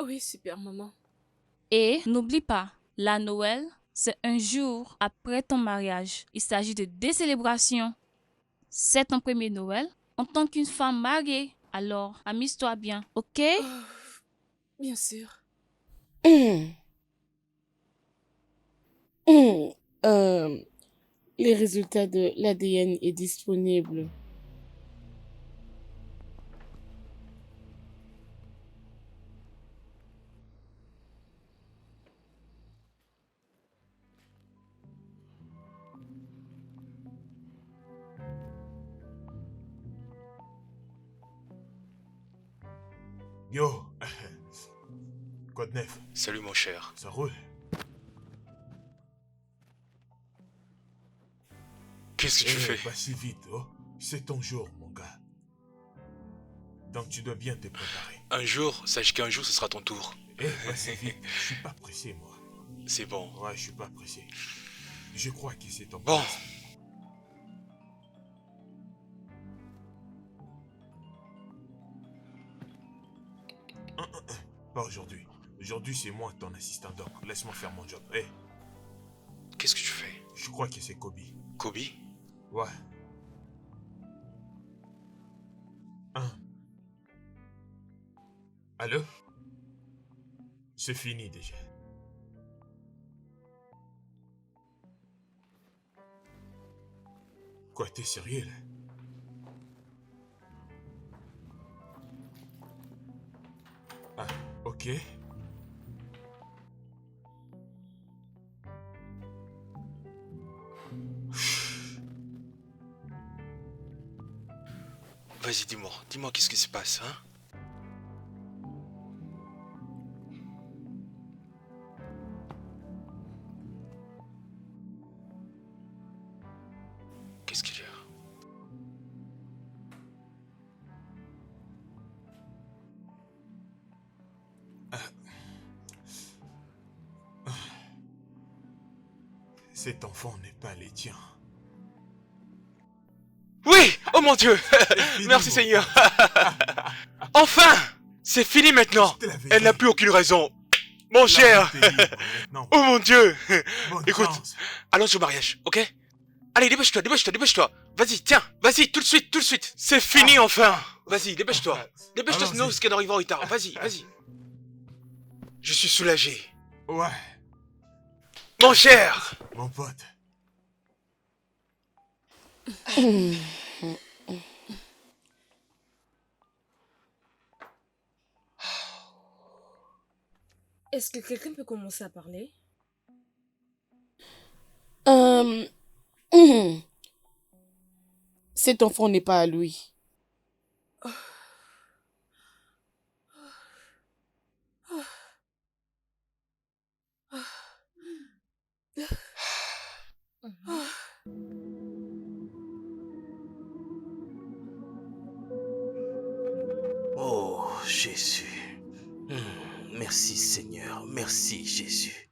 Oui, super, maman. Et n'oublie pas, la Noël, c'est un jour après ton mariage. Il s'agit de deux célébrations. C'est ton premier Noël en tant qu'une femme mariée. Alors, amuse-toi bien, ok? Bien sûr. Hum, hum, euh, les résultats de l'ADN est disponible. Yo, quoi de neuf? Salut mon cher. Ça roule? Qu'est-ce que tu fais? Pas si vite, oh. C'est ton jour, mon gars. Donc tu dois bien te préparer. Un jour, sache qu'un jour ce sera ton tour. Pas si vite, je suis pas pressé, moi. C'est bon. Ouais, je suis pas pressé. Je crois que c'est ton Bon. place. Pas aujourd'hui. Aujourd'hui, c'est moi ton assistant, donc laisse-moi faire mon job. Qu'est-ce que tu fais? Je crois que c'est Kobe. Kobe? Ouais. Allô? C'est fini déjà. Quoi, t'es sérieux là? Ah, ok. Vas-y, dis-moi qu'est-ce qui se passe, hein? Qu'est-ce qu'il y a? Cet enfant n'est pas les tiens. Oui! Oh mon Dieu! Fini, Merci mon Seigneur! pote. Enfin! C'est fini maintenant! Je te l'avais Elle dit. n'a plus aucune raison! Mon cher! La route est libre maintenant. Oh mon Dieu! Bonne Écoute, chance. allons au mariage, ok? Allez, dépêche-toi! Vas-y, tiens, vas-y, tout de suite! C'est fini enfin! Vas-y, dépêche-toi, sinon Allons-y. ce qu'on arrive en retard. Vas-y! Je suis soulagé. Ouais, Mon cher! mon pote. Est-ce que quelqu'un peut commencer à parler? Euh, hum, Cet enfant n'est pas à lui. Oh, Jésus. Merci Seigneur, merci Jésus.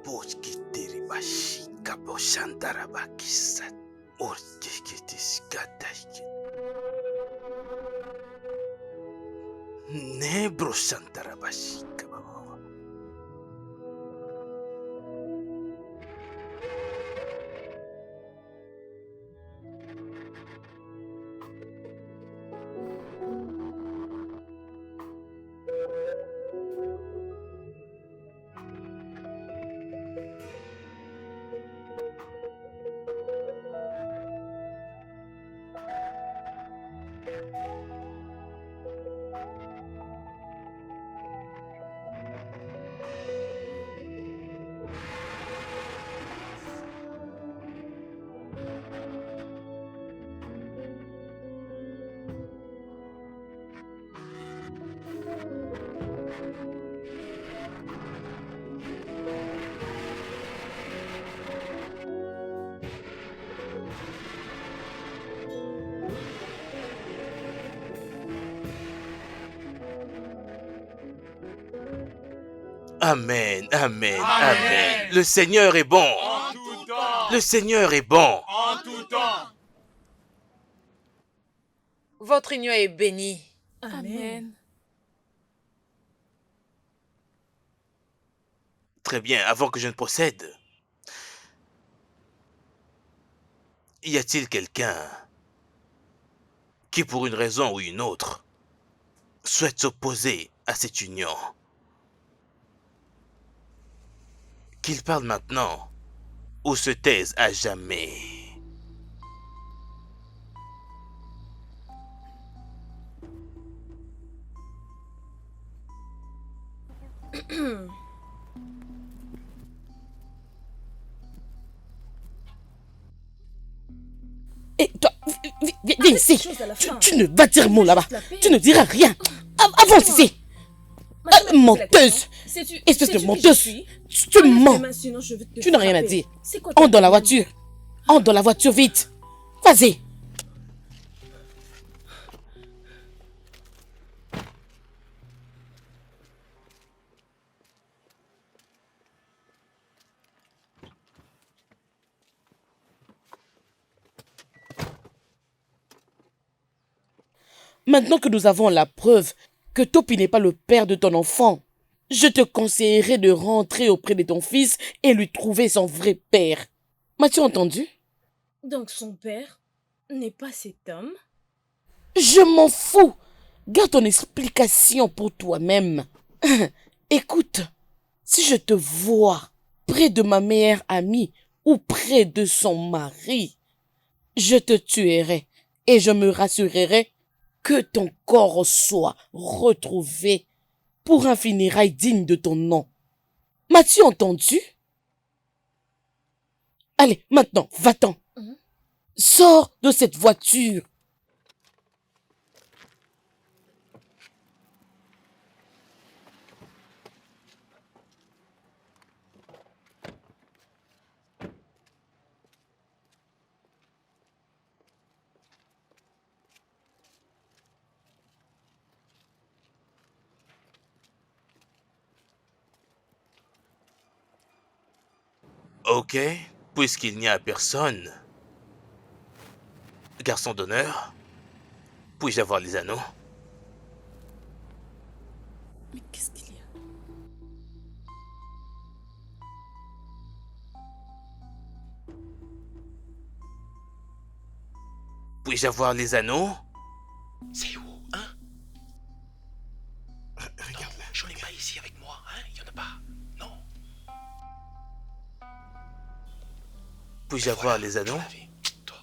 Boskiteri bashika boshantara bakisat. Orkeketis kataike. Nebro shantara bashika baba. Amen, amen, amen. Le Seigneur est bon. En tout temps. Le Seigneur est bon. En tout temps. Votre union est bénie. Amen. Très bien, avant que je ne procède, y a-t-il quelqu'un qui, pour une raison ou une autre, souhaite s'opposer à cette union? Qu'il parle maintenant ou se taise à jamais. Et toi, viens ici. Chose à la fin. Tu ne vas dire mot là-bas. Juste la paix. Tu ne diras rien. Avance ici. Madame, elle me pose la Menteuse. question. Sais-tu- Espèce sais-tu de qui menteuse. je suis? Tu Enlève tes mens. mains, sinon je vais te Tu n'as rien à frapper. dire. C'est quoi ton Entre dans la problème? voiture. Entre dans la voiture vite. Vas-y. Maintenant que nous avons la preuve que Topi n'est pas le père de ton enfant, je te conseillerais de rentrer auprès de ton fils et lui trouver son vrai père. M'as-tu entendu? Donc son père n'est pas cet homme? Je m'en fous. Garde ton explication pour toi-même. Écoute, si je te vois près de ma meilleure amie ou près de son mari, je te tuerai et je me rassurerai que ton corps soit retrouvé pour un funérail digne de ton nom. M'as-tu entendu? Allez, maintenant, va-t'en. Sors de cette voiture. Ok, puisqu'il n'y a personne. Garçon d'honneur, puis-je avoir les anneaux? Mais qu'est-ce qu'il y a? Puis-je avoir les anneaux? C'est où, hein? Regarde là. J'en ai pas ici avec moi, hein? Il y en a pas. Non. Puis-je avoir les anneaux? Toi.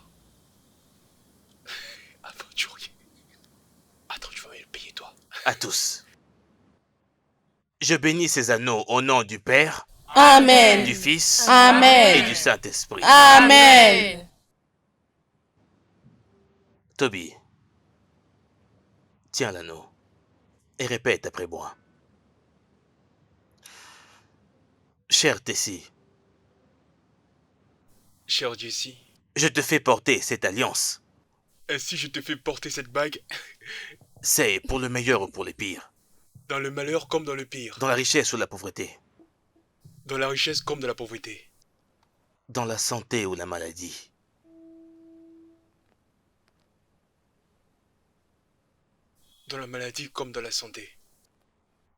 Aventurier. Attends, tu vas me le payer, toi. À tous. Je bénis ces anneaux au nom du Père, Amen. du Fils Amen. et du Saint-Esprit. Amen. Toby, tiens l'anneau et répète après moi. Cher Tessie, Cher Jessie, je te fais porter cette alliance. ainsi je te fais porter cette bague, C'est pour le meilleur ou pour le pire, dans le malheur comme dans le pire, dans la richesse ou la pauvreté, dans la richesse comme dans la pauvreté, dans la santé ou la maladie. dans la maladie comme dans la santé,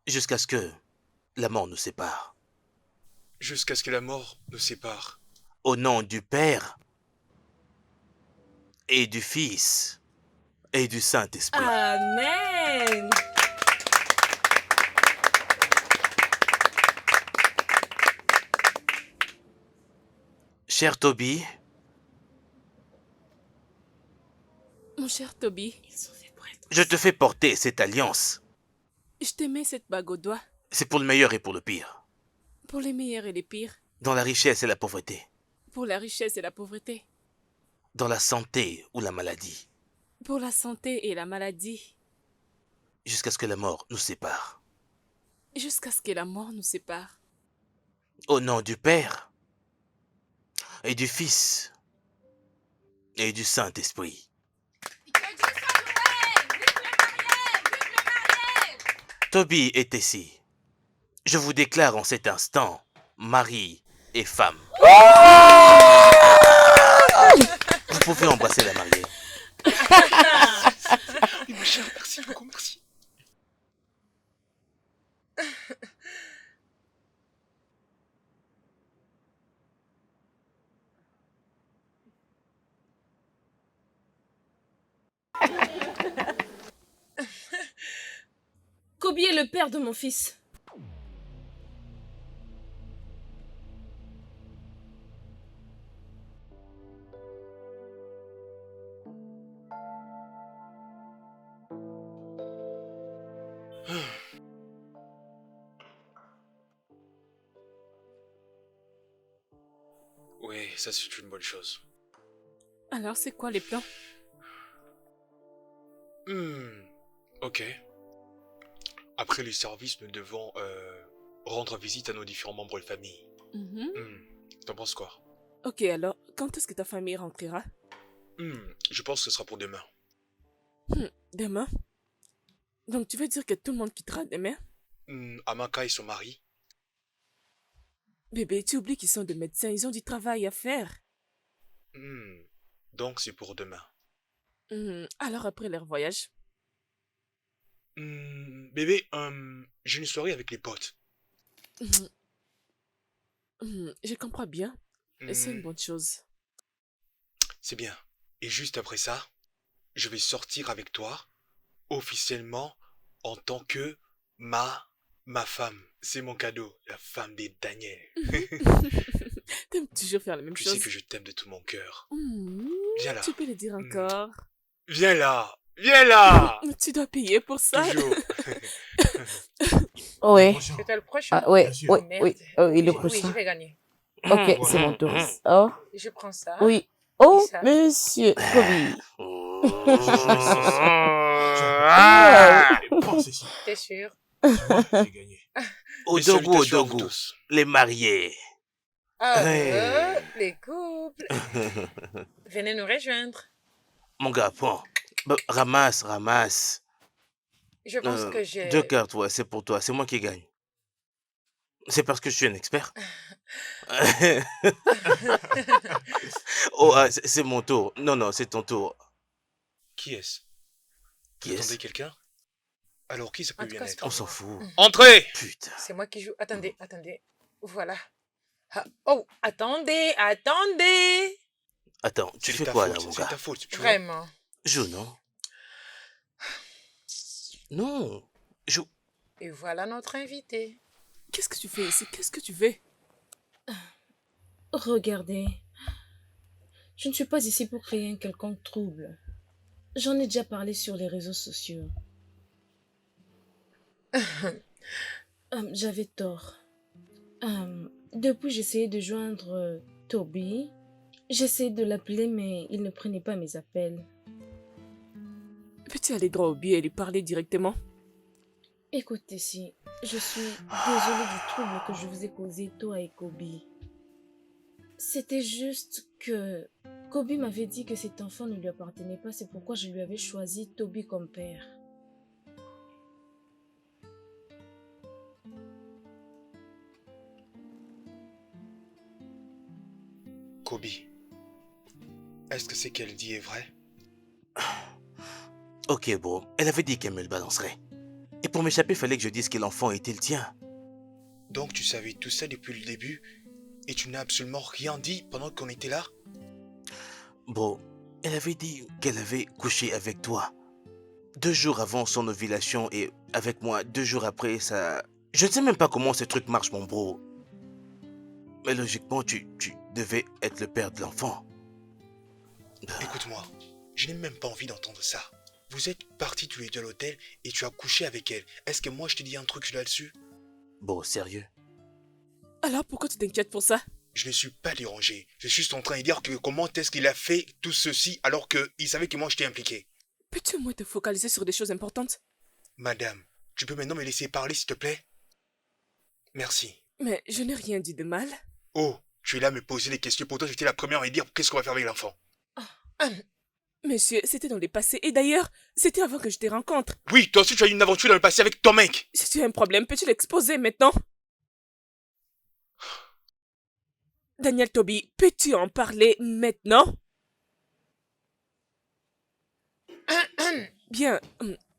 Jusqu'à ce que la mort nous sépare. jusqu'à ce que la mort nous sépare. Au nom du Père et du Fils et du Saint-Esprit. Amen. Cher Toby, Mon cher Toby, je te fais porter cette alliance. je te mets cette bague au doigt C'est pour le meilleur et pour le pire, pour les meilleurs et les pires, dans la richesse et la pauvreté, pour la richesse et la pauvreté, dans la santé ou la maladie, pour la santé et la maladie, jusqu'à ce que la mort nous sépare. jusqu'à ce que la mort nous sépare. Au nom du Père et du Fils et du Saint-Esprit. Toby et Tessie, je vous déclare en cet instant mari et femme. Vous pouvez embrasser la mariée. Oui, ma chère, merci beaucoup, merci. Kobe est le père de mon fils. Oui, ça c'est une bonne chose. Alors, c'est quoi les plans? Ok. Après les services, nous devons rendre visite à nos différents membres de famille. T'en penses quoi? Ok, alors, quand est-ce que ta famille rentrera? Je pense que ce sera pour demain. Demain? Donc, tu veux dire que tout le monde quittera demain? Amaka et son mari. Bébé, tu oublies qu'ils sont des médecins, ils ont du travail à faire. Donc c'est pour demain. Alors, après leur voyage? Bébé, j'ai une soirée avec les potes. Je comprends bien. Et c'est une bonne chose. C'est bien. Et juste après ça, je vais sortir avec toi, officiellement, en tant que ma femme. C'est mon cadeau, la femme des Daniel. T'aimes toujours faire la même Tu chose. sais que je t'aime de tout mon cœur. Viens là. Tu peux le dire encore. Viens là. Viens là. Tu dois payer pour ça. Toujours. Oui. C'était le prochain. Ah, oui, Bien sûr. oui, Merde. oui. Oh, il est Oui, prochain. je vais gagner. Ok, c'est mon tour. Oh, Je prends ça. oui. Oh, Et ça. monsieur Kobe. Allez, prends ceci. T'es sûr? J'ai gagné. Mes Odogu, salutations à vous Odogu, tous. les mariés. Ah, Hey. les couples. Venez nous rejoindre. Mon gars, prends. Ramasse. Je pense que j'ai... 2 cartes, ouais, c'est pour toi. C'est moi qui gagne. C'est parce que je suis un expert. Oh, c'est mon tour. Non, c'est ton tour. Qui est-ce? Qui Vous est-ce? attendez quelqu'un? Alors qui ça peut En tout bien cas, c'est être? pas On s'en moi. fout. Entrez! Putain. C'est moi qui joue. Attendez. Voilà. Ah, oh, attendez. Attends, tu C'est fais ta quoi là, faute, mon c'est gars? ta faute, tu vois? Vraiment. Joue, non? Non. Joue. Et voilà notre invité. Qu'est-ce que tu fais ici? Qu'est-ce que tu veux? Regardez. Je ne suis pas ici pour créer un quelconque trouble. J'en ai déjà parlé sur les réseaux sociaux. J'avais tort. Depuis, j'essayais de joindre Toby. J'essayais de l'appeler, mais il ne prenait pas mes appels. Peux-tu aller droit au but et lui parler directement? Écoutez, si, je suis désolée du trouble que je vous ai causé, toi et Kobe. C'était juste que Kobe m'avait dit que cet enfant ne lui appartenait pas, c'est pourquoi je lui avais choisi Toby comme père. Kobe, est-ce que ce qu'elle dit est vrai? Ok, bro. Elle avait dit qu'elle me le balancerait. Et pour m'échapper, fallait que je dise que l'enfant était le tien. Donc tu savais tout ça depuis le début et tu n'as absolument rien dit pendant qu'on était là? Bro, elle avait dit qu'elle avait couché avec toi. 2 jours avant son ovulation et avec moi 2 jours après ça... Je ne sais même pas comment ce truc marche, mon bro. Mais logiquement, tu devais être le père de l'enfant. Écoute-moi, je n'ai même pas envie d'entendre ça. Vous êtes partis tous les deux à l'hôtel et tu as couché avec elle. Est-ce que moi je t'ai dit un truc là-dessus? Bon, sérieux? Alors pourquoi tu t'inquiètes pour ça? Je ne suis pas dérangé. Je suis juste en train de dire que comment est-ce qu'il a fait tout ceci alors qu'il savait que moi je t'ai impliqué. Peux-tu au moins te focaliser sur des choses importantes? Madame, tu peux maintenant me laisser parler s'il te plaît? Merci. Mais je n'ai rien dit de mal. Oh, tu es là à me poser des questions. Pourtant j'étais la première à me dire qu'est-ce qu'on va faire avec l'enfant. Monsieur, c'était dans le passé. Et d'ailleurs, c'était avant que je te rencontre. Oui, toi aussi tu as eu une aventure dans le passé avec ton mec. Si tu as un problème, peux-tu l'exposer maintenant? Daniel Toby, peux-tu en parler maintenant? Bien,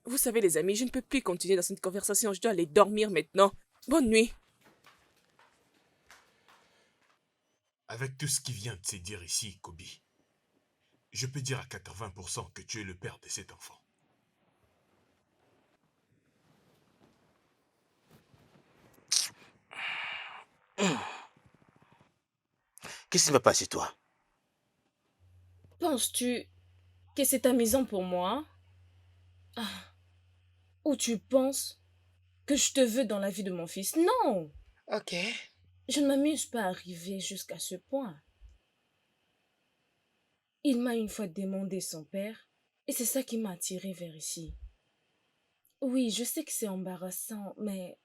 vous savez les amis, je ne peux plus continuer dans cette conversation, je dois aller dormir maintenant. Bonne nuit. Avec tout ce qui vient de se dire ici, Kobe, je peux dire à 80% que tu es le père de cet enfant. Qu'est-ce qui va pas chez toi? Penses-tu que c'est amusant pour moi? Ah. Ou tu penses que je te veux dans la vie de mon fils? Non! Ok. Je ne m'amuse pas à arriver jusqu'à ce point. Il m'a une fois demandé son père, et c'est ça qui m'a attiré vers ici. Oui, je sais que c'est embarrassant, mais...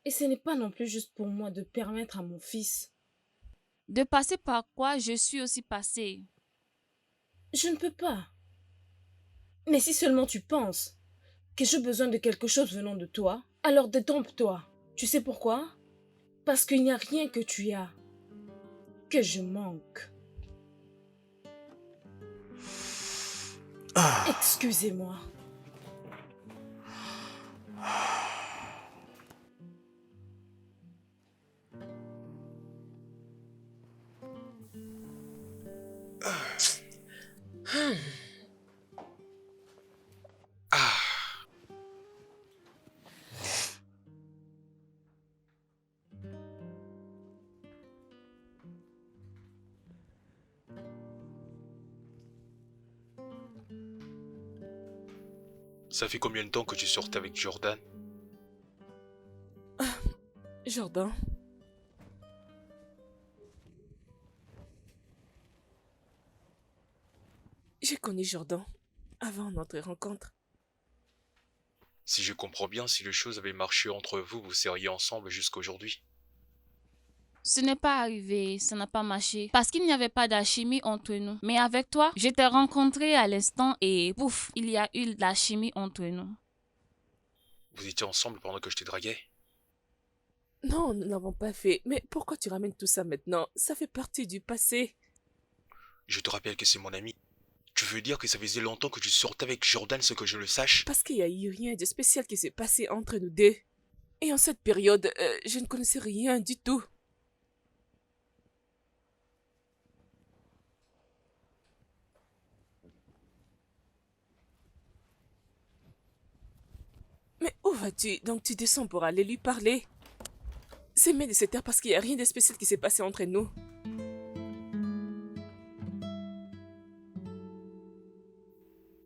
Et ce n'est pas non plus juste pour moi de permettre à mon fils. De passer par quoi je suis aussi passée. Je ne peux pas. Mais si seulement tu penses que j'ai besoin de quelque chose venant de toi, alors détrompe-toi. Tu sais pourquoi? Parce qu'il n'y a rien que tu as que je manque. Excusez-moi. Ah, ça fait combien de temps que tu sortais avec Jordan? Jordan. J'ai connu Jordan avant notre rencontre. Si je comprends bien, si les choses avaient marché entre vous, vous seriez ensemble jusqu'à aujourd'hui. Ce n'est pas arrivé, ça n'a pas marché. Parce qu'il n'y avait pas d'alchimie entre nous. Mais avec toi, je t'ai rencontré à l'instant et pouf, il y a eu de la chimie entre nous. Vous étiez ensemble pendant que je t'ai dragué? Non, nous n'avons pas fait. Mais pourquoi tu ramènes tout ça maintenant? Ça fait partie du passé. Je te rappelle que c'est mon ami. Tu veux dire que ça faisait longtemps que tu sortais avec Jordan sans que je le sache? Parce qu'il n'y a eu rien de spécial qui s'est passé entre nous deux. Et en cette période, je ne connaissais rien du tout. Mais où vas-tu? Donc tu descends pour aller lui parler. C'est mieux de se taire parce qu'il n'y a rien de spécial qui s'est passé entre nous.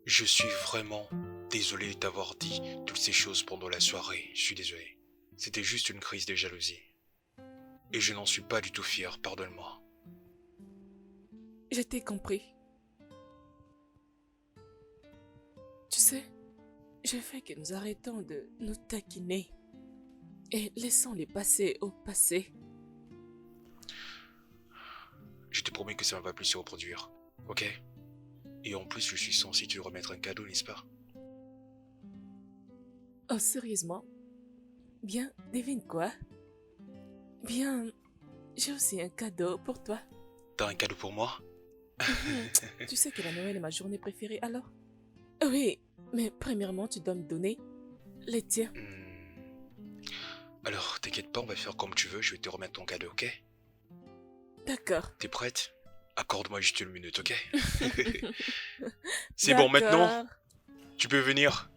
Je suis vraiment désolé de t'avoir dit toutes ces choses pendant la soirée. Je suis désolé. C'était juste une crise de jalousie. Et je n'en suis pas du tout fier, pardonne-moi. Je t'ai compris. Tu sais, je veux que nous arrêtons de nous taquiner et laissons les passés au passé. Je te promets que ça ne va plus se reproduire, ok? Et en plus, je suis censé te remettre un cadeau, n'est-ce pas? Oh, sérieusement? Bien, devine quoi? Bien, j'ai aussi un cadeau pour toi. T'as un cadeau pour moi? Tu sais que la Noël est ma journée préférée alors? Oui, mais premièrement, tu dois me donner les tiens. Alors, t'inquiète pas, on va faire comme tu veux, je vais te remettre ton cadeau, ok? D'accord. T'es prête? Accorde-moi juste une minute, ok? C'est bon, maintenant, tu peux venir.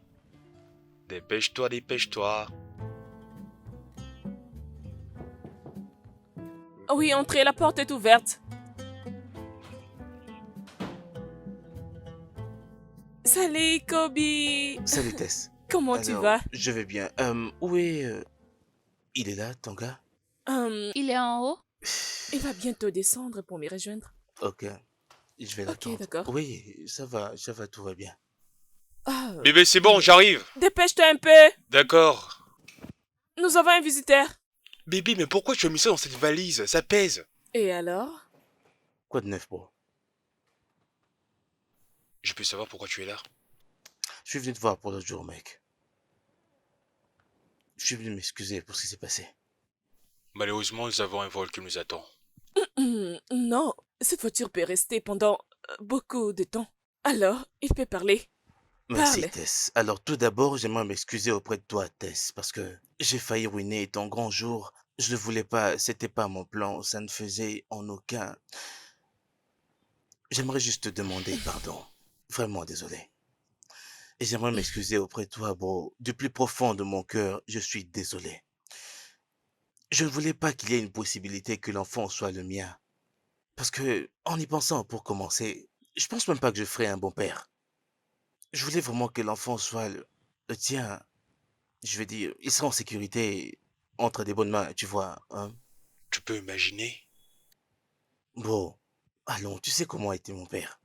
Dépêche-toi, dépêche-toi. Oui, entrez, la porte est ouverte. Salut, Kobe. Salut Tess. Comment tu vas? Je vais bien. Où est... Il est là, ton gars? Il est en haut? Il va bientôt descendre pour me rejoindre. Ok. Je vais l'attendre. Ok, d'accord. Oui, ça va, tout va bien. Ah, Bébé, c'est bon, j'arrive. dépêche-toi un peu. D'accord. Nous avons un visiteur. Bébé, mais pourquoi tu as mis ça dans cette valise? Ça pèse. Et alors? Quoi de neuf, bro? Je peux savoir pourquoi tu es là? Je suis venu te voir pour l'autre jour, mec. Je suis venu m'excuser pour ce qui s'est passé. Malheureusement, nous avons un vol qui nous attend. Non, cette voiture peut rester pendant beaucoup de temps. Alors, il peut parler. Merci, Parle. Tess. Alors, tout d'abord, j'aimerais m'excuser auprès de toi, Tess, parce que j'ai failli ruiner ton grand jour. Je ne voulais pas, c'était pas mon plan, ça ne faisait en aucun. J'aimerais juste te demander pardon. Vraiment désolé. Et j'aimerais m'excuser auprès de toi, bro. Du plus profond de mon cœur, je suis désolé. Je ne voulais pas qu'il y ait une possibilité que l'enfant soit le mien. Parce que, en y pensant pour commencer, je pense même pas que je ferais un bon père. Je voulais vraiment que l'enfant soit le tien. Je veux dire, il sera en sécurité entre des bonnes mains, tu vois, hein. Tu peux imaginer? Bro, allons, tu sais comment était mon père.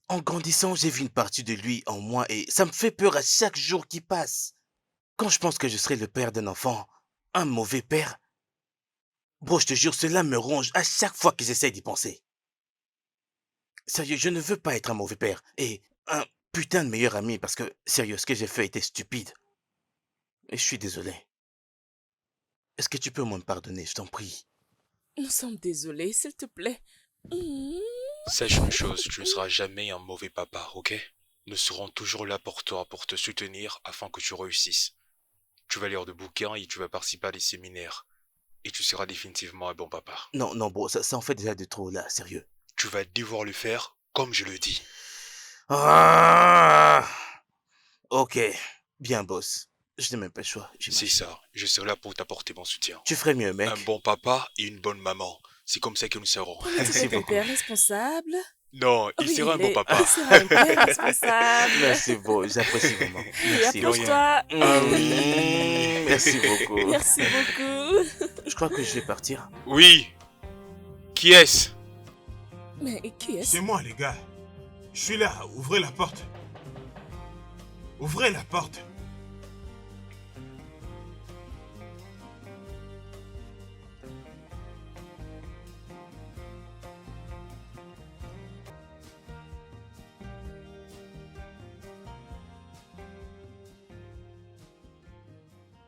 En grandissant, j'ai vu une partie de lui en moi et ça me fait peur à chaque jour qui passe. Quand je pense que je serai le père d'un enfant, un mauvais père, bro, je te jure, cela me ronge à chaque fois que j'essaie d'y penser. Sérieux, je ne veux pas être un mauvais père et un putain de meilleur ami parce que, sérieux, ce que j'ai fait était stupide. Et je suis désolé. Est-ce que tu peux me pardonner, je t'en prie? Nous sommes désolés, s'il te plaît. Sache une chose, tu ne seras jamais un mauvais papa, ok? Nous serons toujours là pour toi, pour te soutenir afin que tu réussisses. Tu vas lire de bouquins et tu vas participer à des séminaires. Et tu seras définitivement un bon papa. Non, non, bro, ça en fait déjà de trop, là, sérieux. Tu vas devoir le faire comme je le dis. Ah, ok, bien, boss. Je n'ai même pas le choix, C'est j'imagine. ça, je serai là pour t'apporter mon soutien. Tu ferais mieux, mec. Un bon papa et une bonne maman. C'est comme ça que nous serons. Merci Un beaucoup. père responsable. Non, il Oui, sera un bon il papa. sera un père responsable. Merci, bro, j'apprécie vraiment. Oui, Merci. approche-toi. Ah oui. Merci beaucoup. Merci beaucoup. Je crois que je vais partir. Oui. Qui est-ce? Mais qui est-ce? C'est moi, les gars. Je suis là. Ouvrez la porte. Ouvrez la porte.